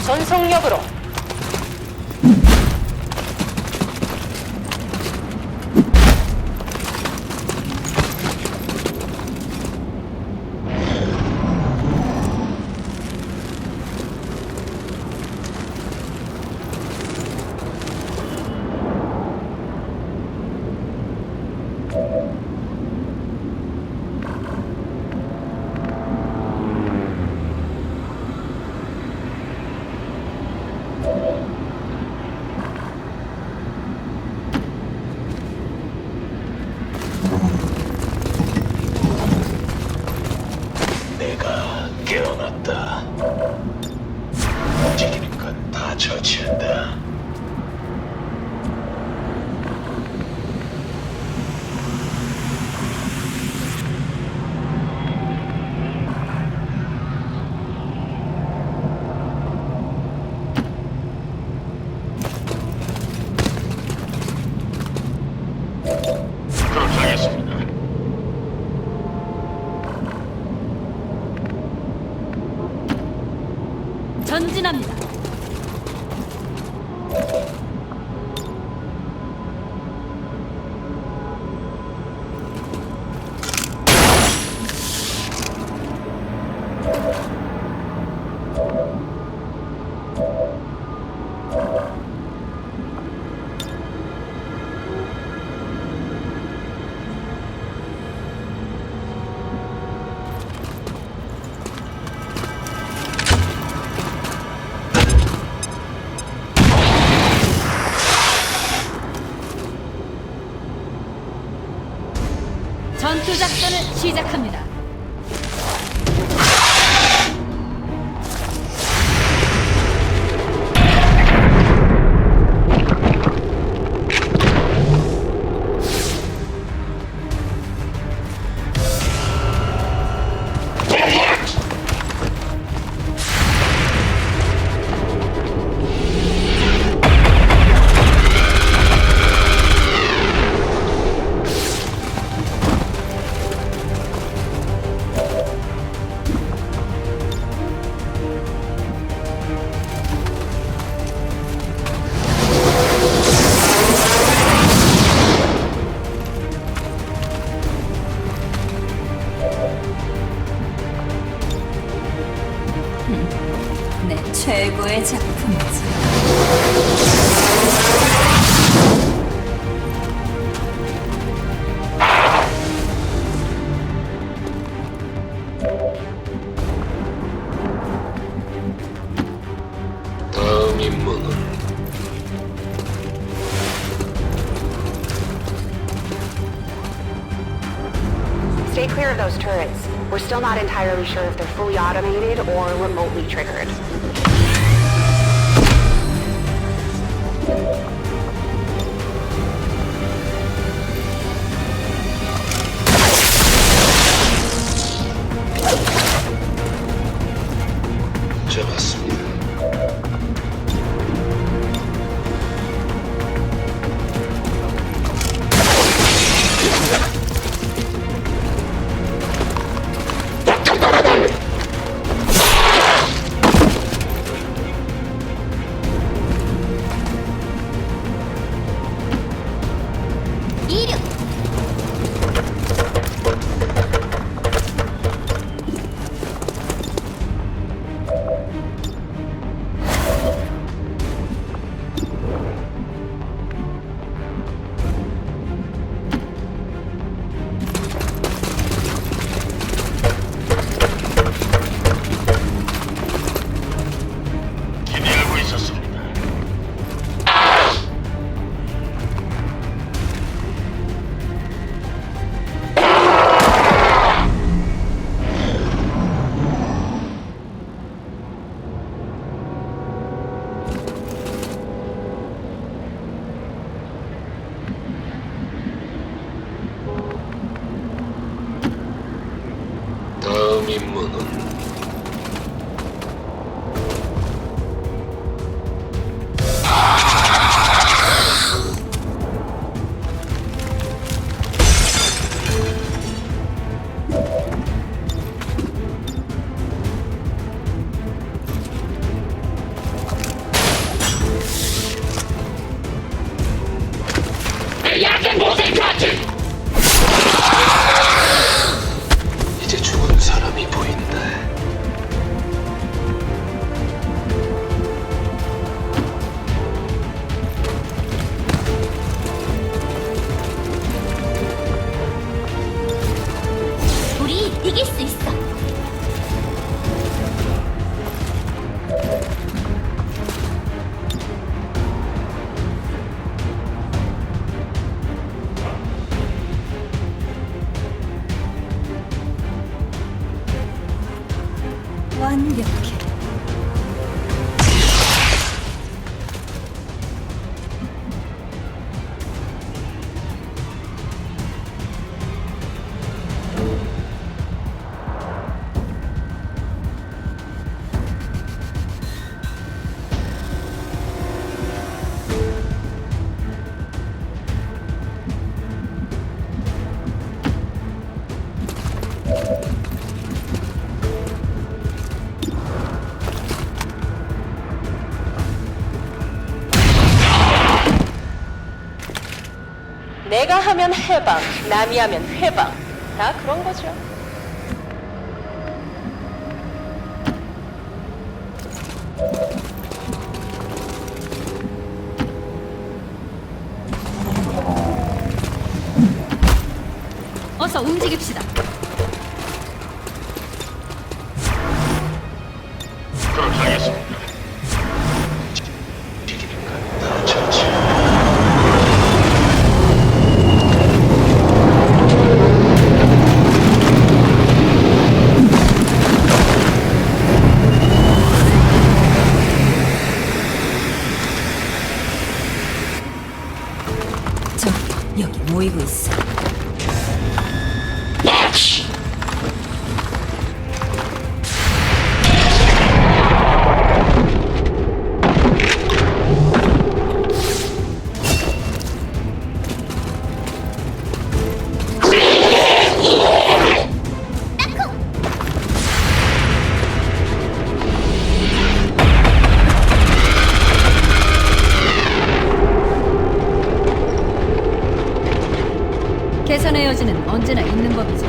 전속력으로. 내가 깨어났다. 움직이는 건 다 처치한다. 그렇게 하겠습니다. 전진합니다. 전투 작전을 시작합니다. 내 최고의 작품이지. 다음 임무는 Stay clear of those turrets. We're still not entirely sure if they're fully automated or remotely triggered. 잡았습니다. 이륙! 기대하고 있었습니다. 다음 임무는 이제 죽은 사람이 보인다. 우리 이길 수 있어. 완벽해. 내가 하면 해방, 남이 하면 회방. 다 그런 거죠. 어서 움직입시다. 그렇게 하겠습니다. 다 처치. 저기 여기 모이고 있어. 개선의 여지는 언제나 있는 법이죠.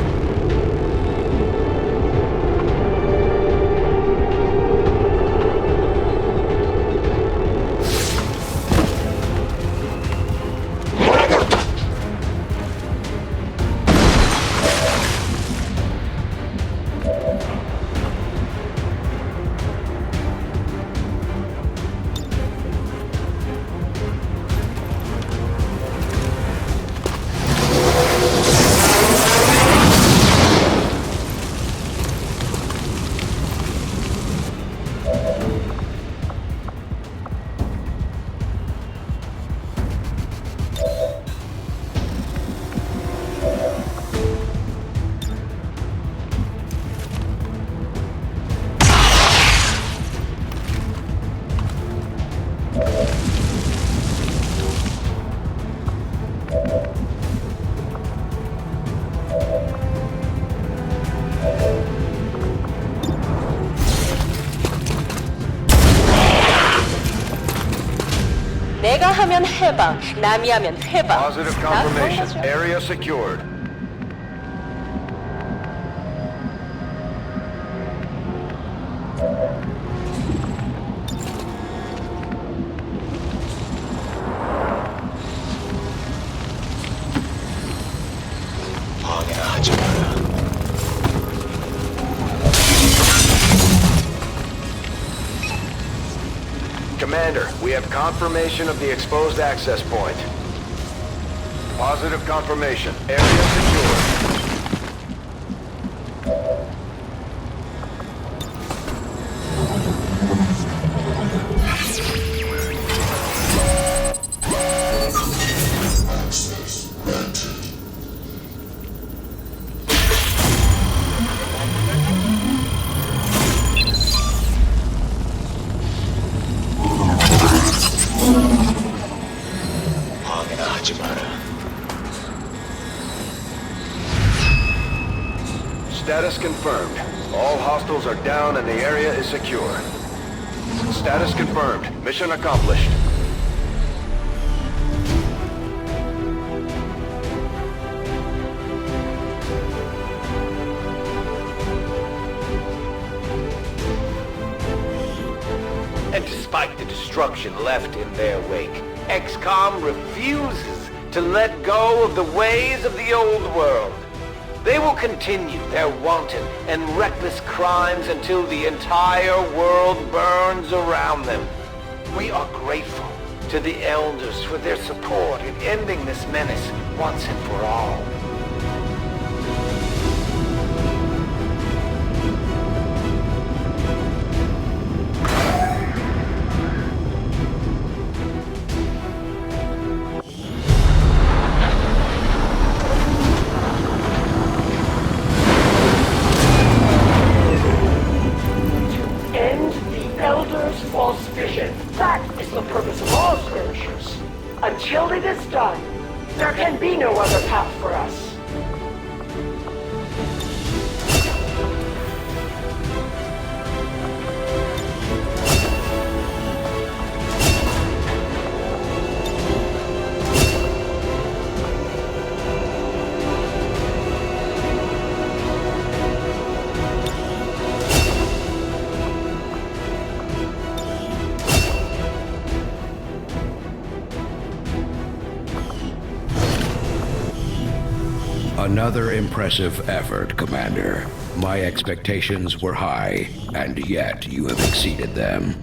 내가 하면 해방, 남이 하면 퇴방. Positive confirmation. Area secured. 방해나 하지 마라. Commander, we have confirmation of the exposed access point. Positive confirmation. Area secure. 방해나 하지 마라. Status confirmed. All hostiles are down and the area is secure. Status confirmed. Mission accomplished. And despite the destruction left in their wake, XCOM refuses to let go of the ways of the old world. They will continue their wanton and reckless crimes until the entire world burns around them. We are grateful to the Elders for their support in ending this menace once and for all. End the Elders' false vision. That is the purpose of all skirmishers. Until it is done, there can be no other path for us. Another impressive effort, Commander. My expectations were high, and yet you have exceeded them.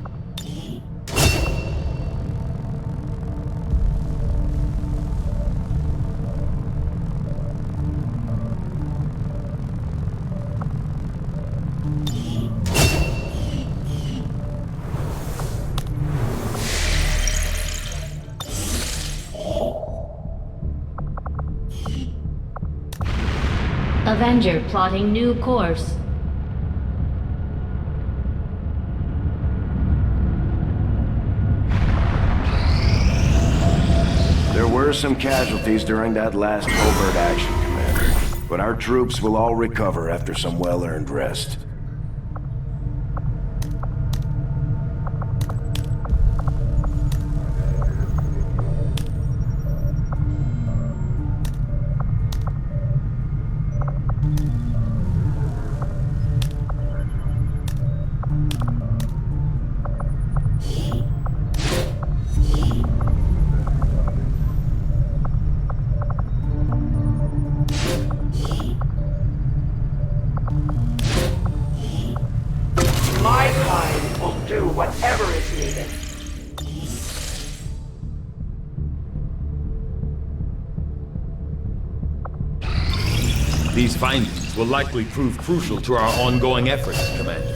Avenger plotting new course. There were some casualties during that last covert action, Commander. But our troops will all recover after some well-earned rest. My kind will do whatever is needed. These findings will likely prove crucial to our ongoing efforts, Commander.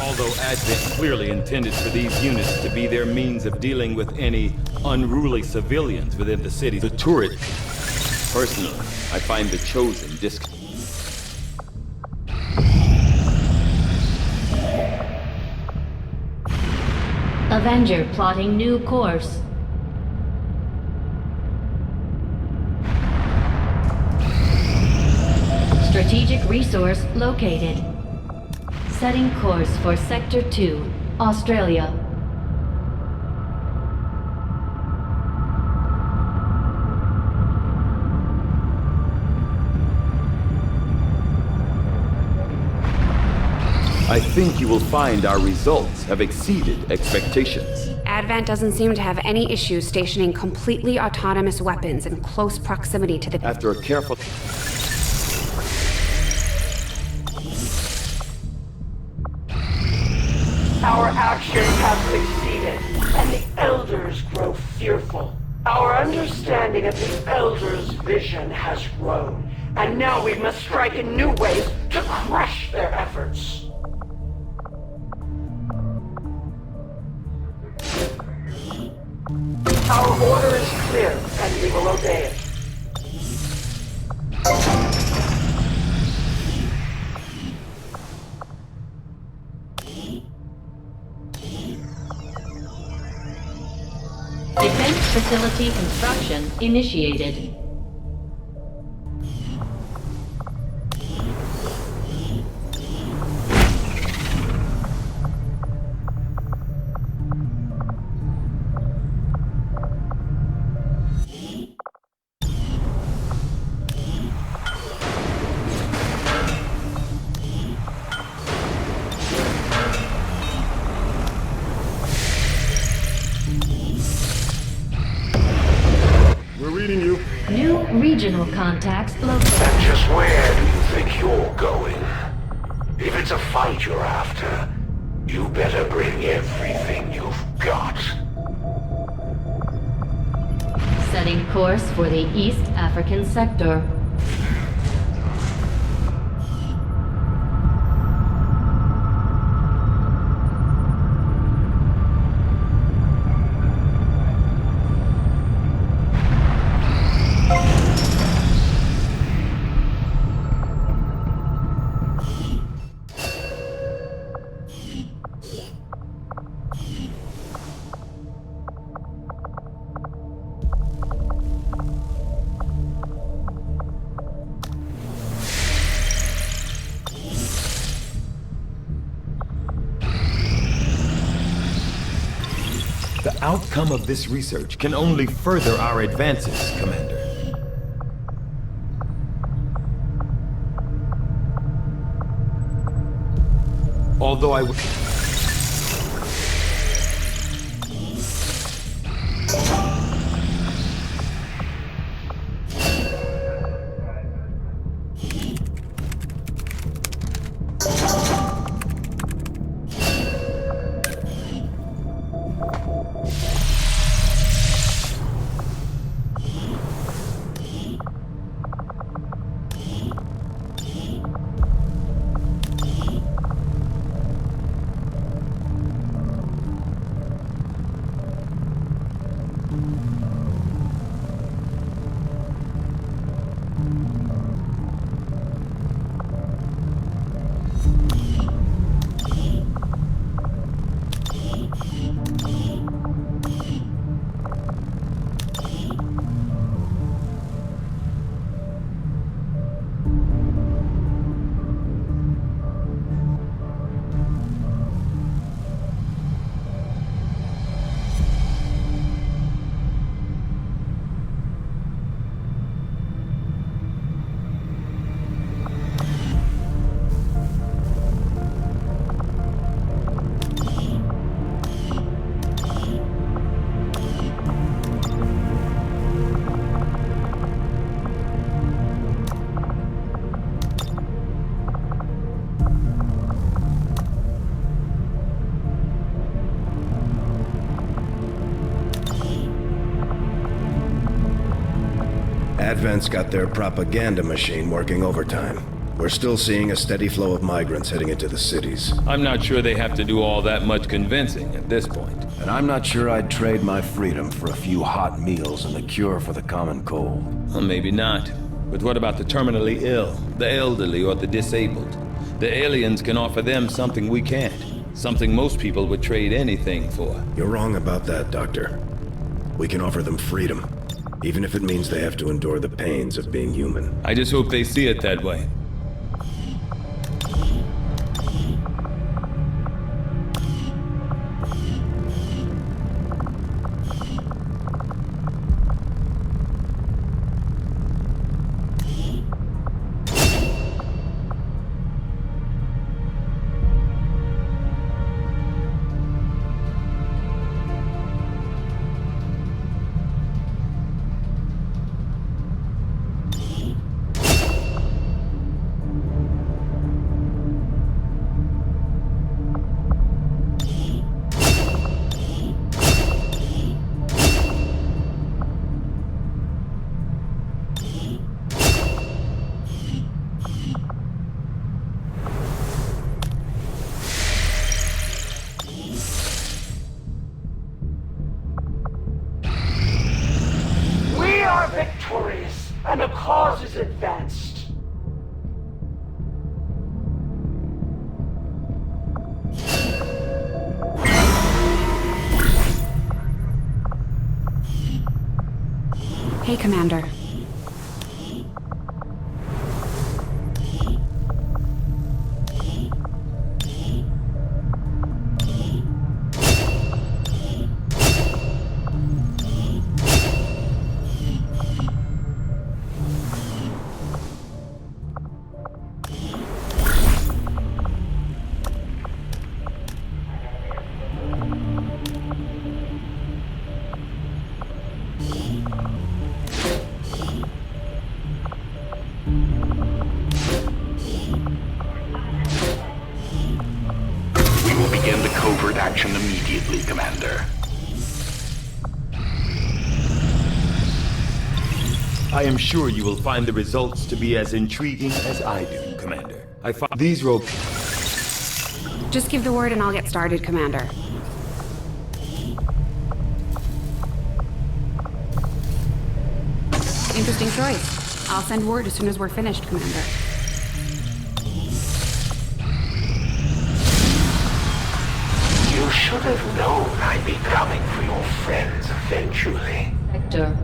Although Advent clearly intended for these units to be their means of dealing with any unruly civilians within the city, the turret, personally, I find the Chosen Avenger plotting new course. Strategic resource located. Setting course for Sector 2, Australia. I think you will find our results have exceeded expectations. Advent doesn't seem to have any issues stationing completely autonomous weapons in close proximity to the... After a careful... Our actions have succeeded, and the Elders grow fearful. Our understanding of the Elders' vision has grown, and now we must strike in new ways to crush their efforts. Our order is clear, and we will obey it. Defense facility construction initiated. New regional contacts located. And just where do you think you're going? If it's a fight you're after, you better bring everything you've got. Setting course for the East African sector. The outcome of this research can only further our advances, Commander. Although I would... Advent's got their propaganda machine working overtime. We're still seeing a steady flow of migrants heading into the cities. I'm not sure they have to do all that much convincing at this point. And I'm not sure I'd trade my freedom for a few hot meals and the cure for the common cold. Well, maybe not. But what about the terminally ill, the elderly, or the disabled? The aliens can offer them something we can't. Something most people would trade anything for. You're wrong about that, Doctor. We can offer them freedom, even if it means they have to endure the pains of being human. I just hope they see it that way. and the cause is advanced. Hey, Commander. Begin the covert action immediately, Commander. I am sure you will find the results to be as intriguing as I do, Commander. I find these robots. Just give the word and I'll get started, Commander. Interesting choice. I'll send word as soon as we're finished, Commander. You should have known I'd be coming for your friends eventually. Hector.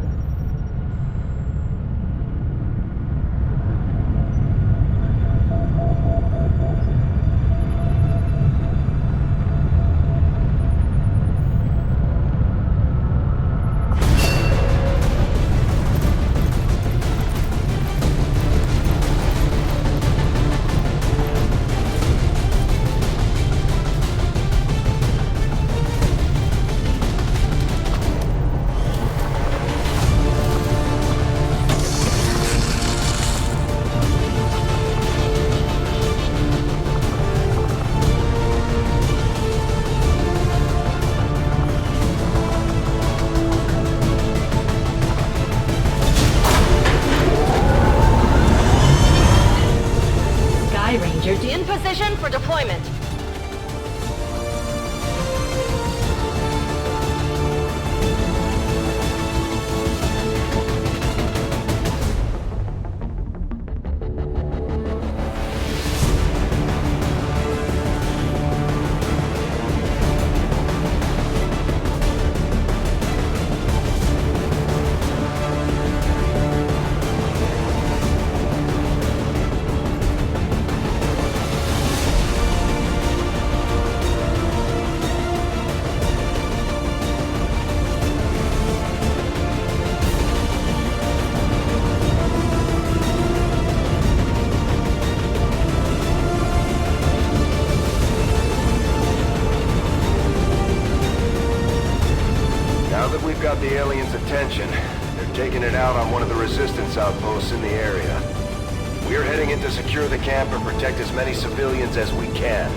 In position for deployment. Got the aliens' attention. They're taking it out on one of the resistance outposts in the area. We're heading in to secure the camp and protect as many civilians as we can.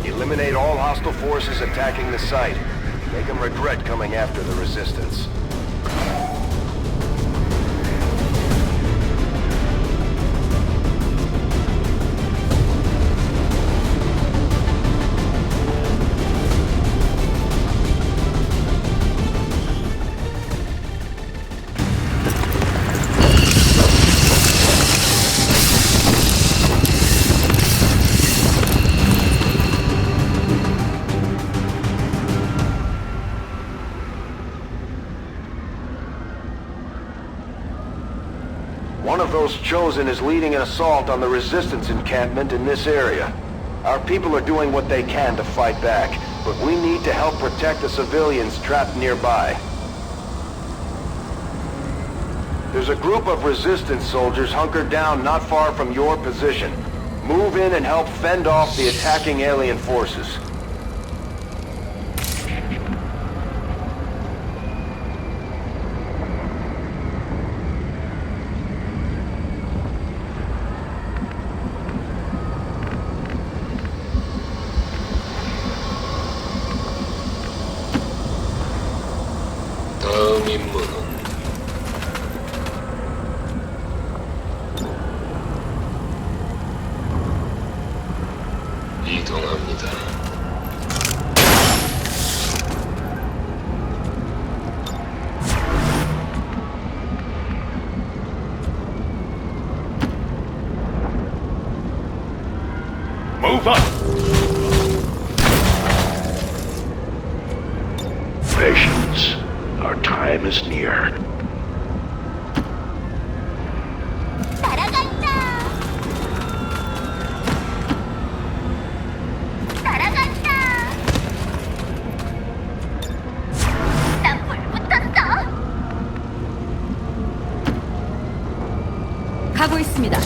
Eliminate all hostile forces attacking the site. Make them regret coming after the resistance. One of those chosen is leading an assault on the resistance encampment in this area. Our people are doing what they can to fight back, but we need to help protect the civilians trapped nearby. There's a group of resistance soldiers hunkered down not far from your position. Move in and help fend off the attacking alien forces. 다음 임무는 이동합니다. is near. 가고 있습니다.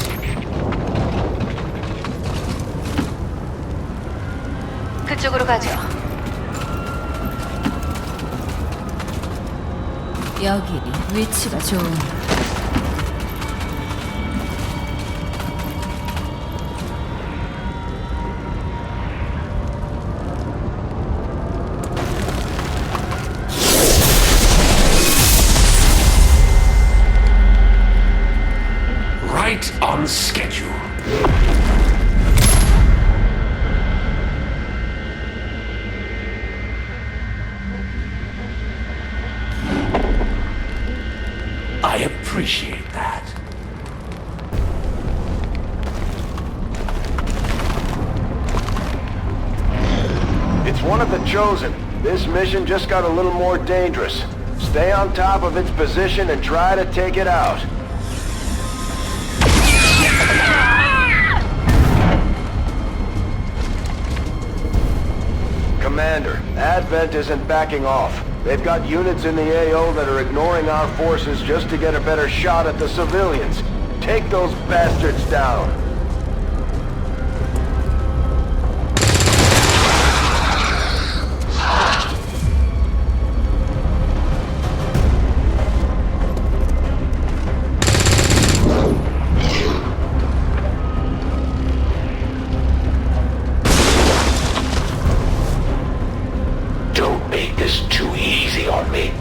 그쪽으로 가죠. 여기 위치가 좋은. Right on schedule. I appreciate that. It's one of the Chosen. This mission just got a little more dangerous. Stay on top of its position and try to take it out. Commander, Advent isn't backing off. They've got units in the AO that are ignoring our forces just to get a better shot at the civilians. Take those bastards down. Don't make this too easy on me.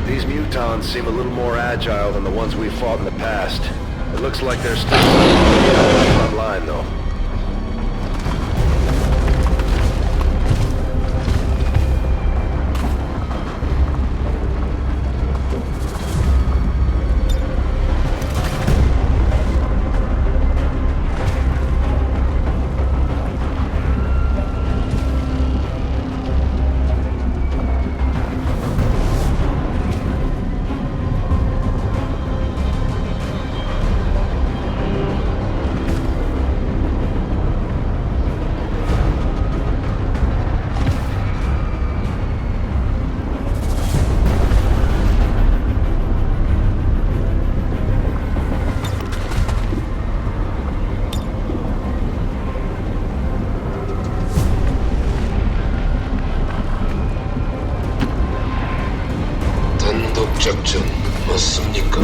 These mutons seem a little more agile than the ones we fought in the past. It looks like they're still on the front line, though. 작전 맞습니까?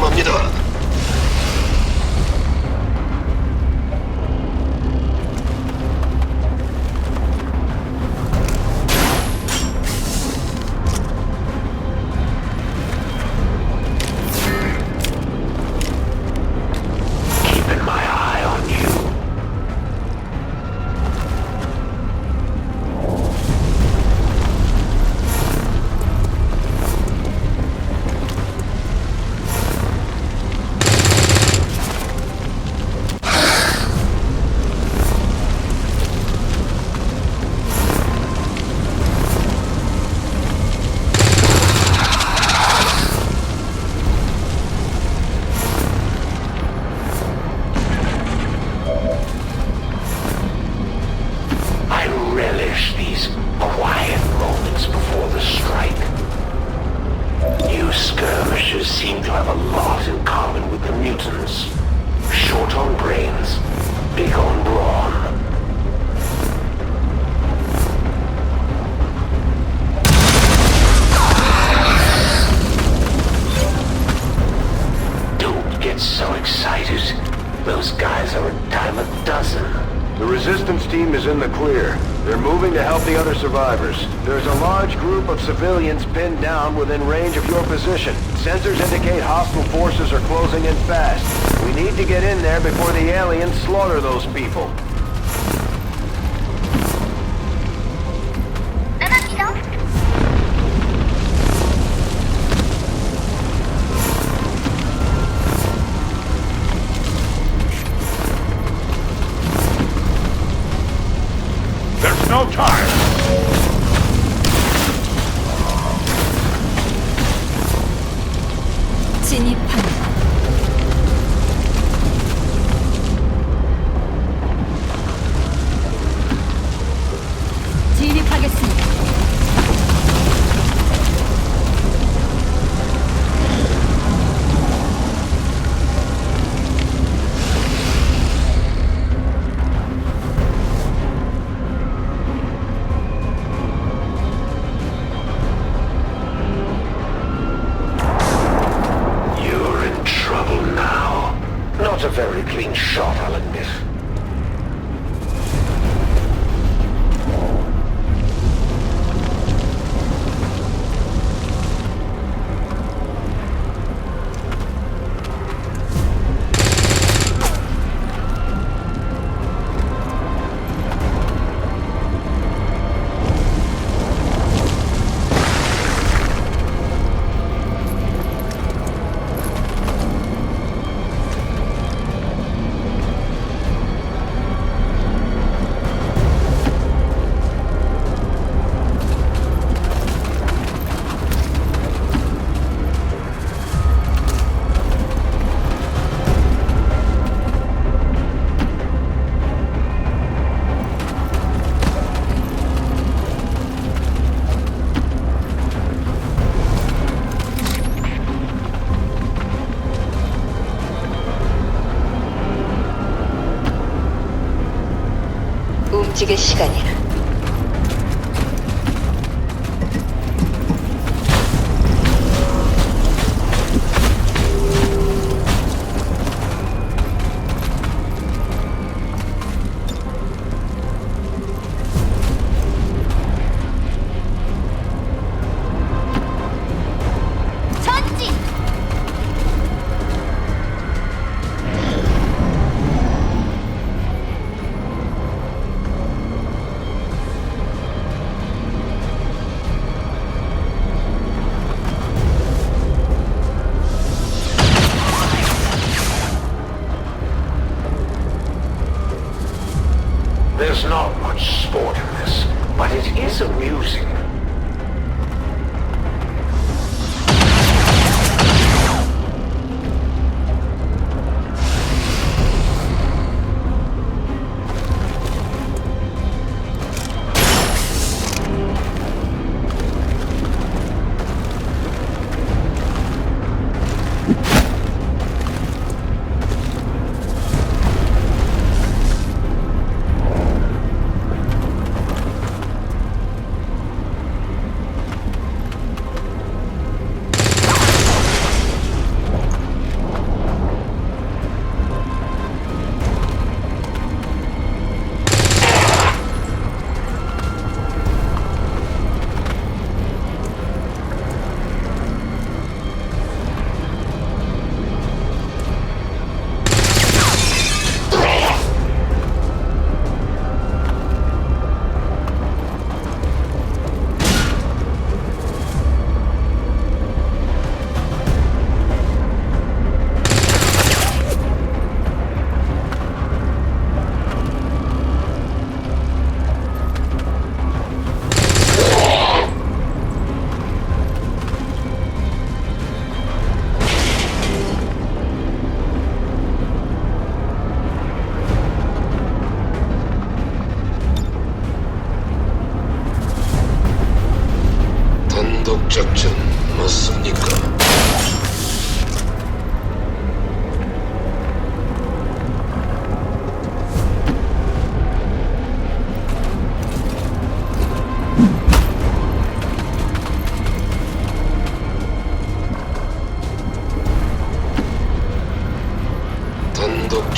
위험합니다. Keeping my eye on you. I relish these quiet moments before the strike. You skirmishers seem to have a lot in common with the mutants. Short on brains, big on brawn. Don't get so excited. Those guys are a dime a dozen. The resistance team is in the clear. They're moving to help the other survivors. There's a large group of civilians pinned down within range of your position. Sensors indicate hostile forces are closing in fast. We need to get in there before the aliens slaughter those people. There's no time! 진입한다. 진입하겠습니다. You're in trouble now. Not a very clean shot, I'll admit. 움직일 시간이야. 전진! There's not much sport in this, but it is amusing.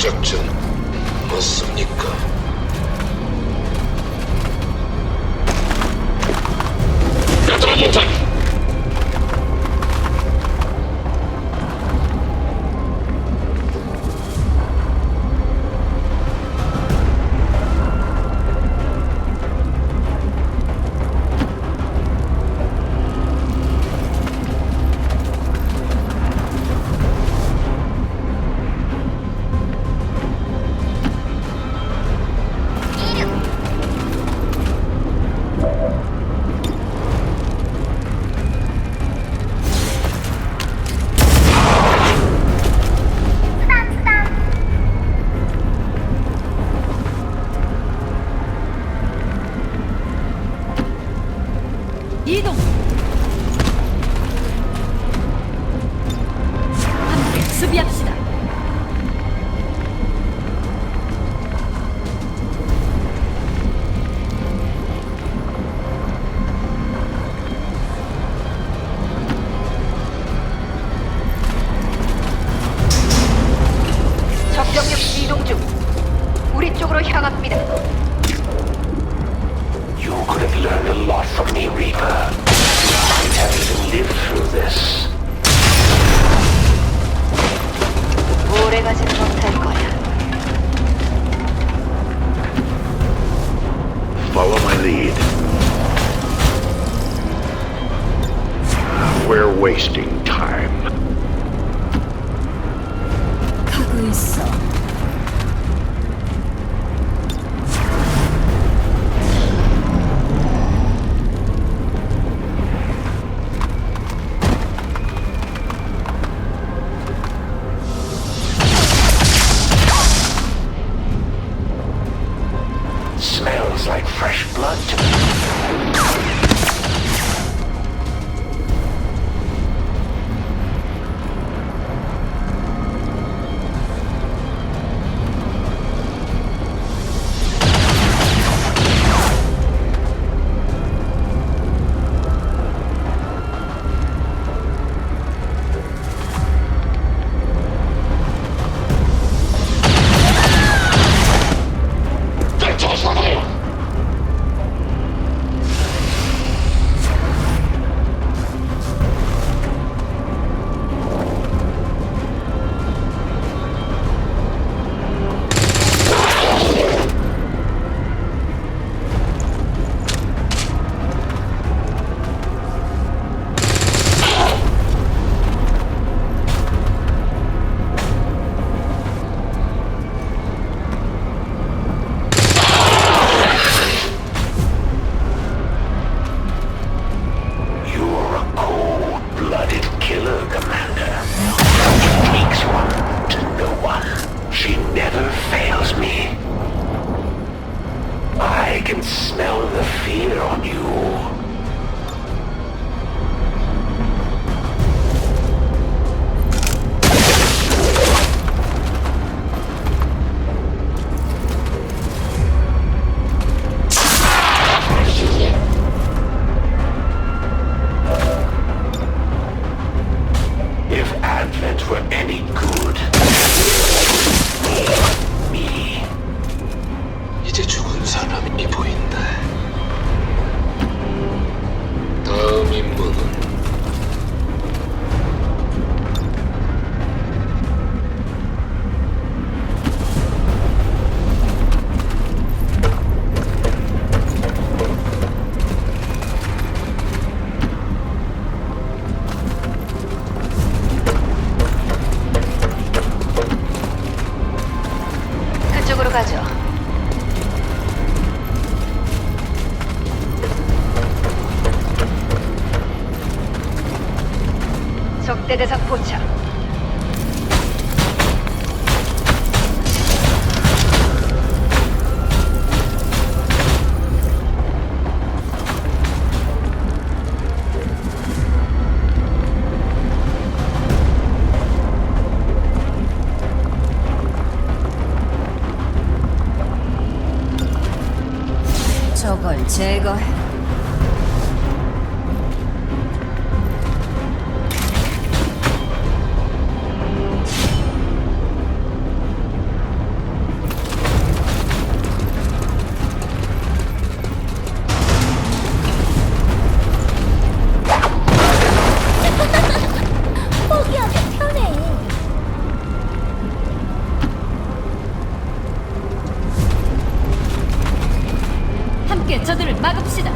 작전 맞습니까? 이동. 함께 수비합시다. 적정력 이동 중. 우리 쪽으로 향합니다. You could have learned a lot from me, Reaper. I'd have even lived through this. 오래 가지는 못할 거야. Follow my lead. We're wasting time. 가고 있어. Smells like fresh blood to me. 가죠. 적대 대상 포착. 저걸 제거해. 저들을 막읍시다.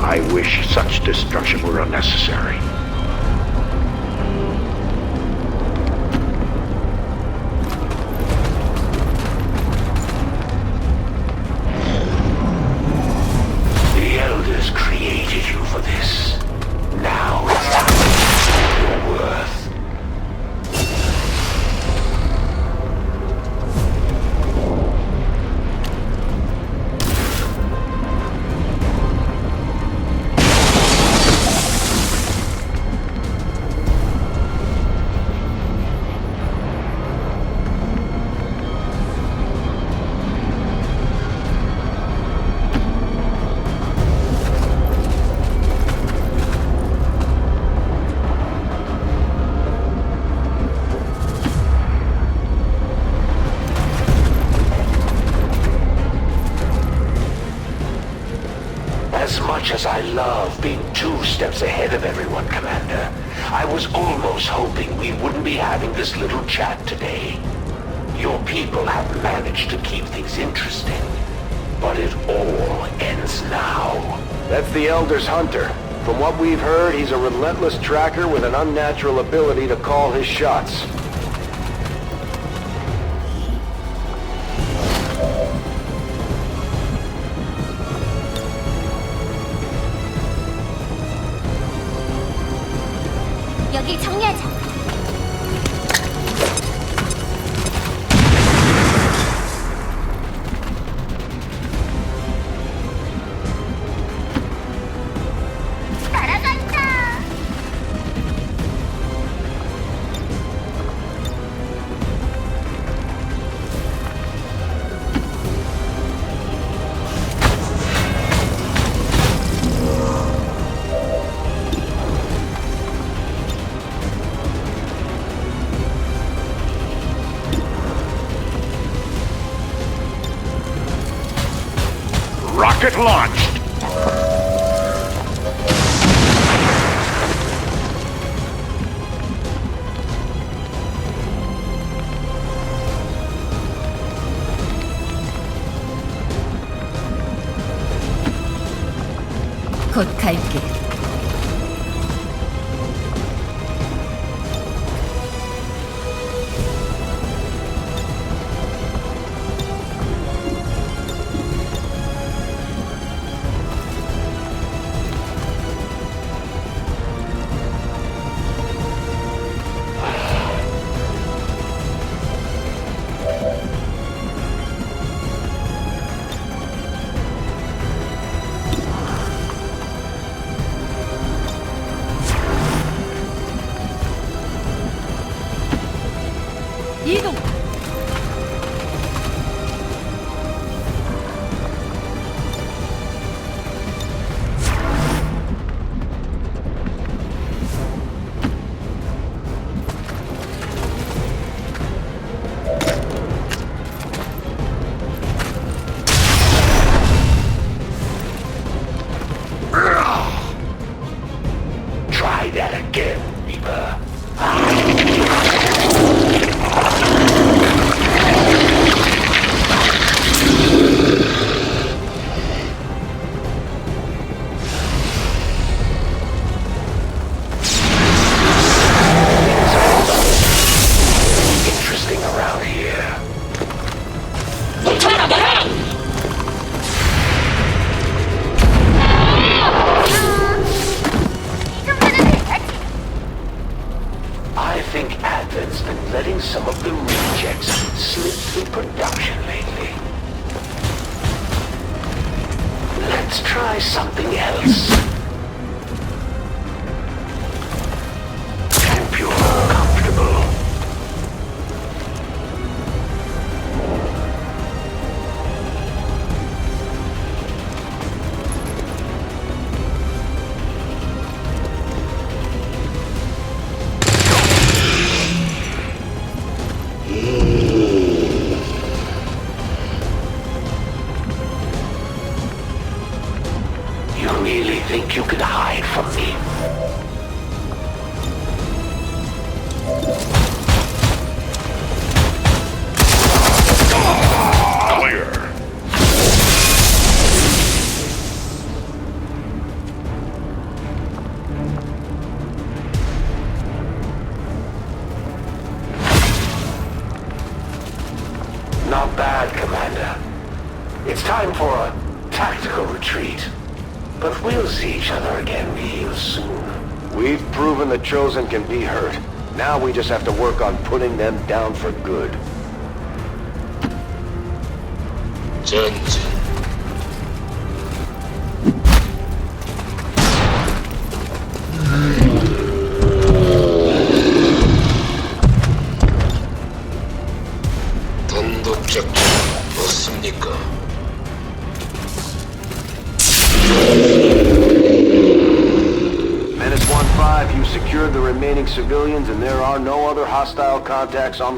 I wish such destruction were unnecessary. The Elders created you for this. Now it's time to prove your worth. As much as I love being 2 steps ahead of everyone, Commander, I was almost hoping we wouldn't be having this little chat today. Your people have managed to keep things interesting, but it all ends now. That's the Elder's hunter. From what we've heard, he's a relentless tracker with an unnatural ability to call his shots. 여기 정리하자. Rocket launched! 곧 갈게. 이동. Try that again, Reaper. Interesting around here. I think Advent's been letting some of the rejects slip through production lately. Let's try something else. Hope you're comfortable. You really think you can hide from me? Clear. Not bad, Commander. It's time for a tactical retreat. But we'll see each other again real soon. We've proven the Chosen can be hurt. Now we just have to work on putting them down for good. 전진. 단독 작전 맞습니까? Menace 1-5, you secured the remaining civilians and there are no other hostile contacts on the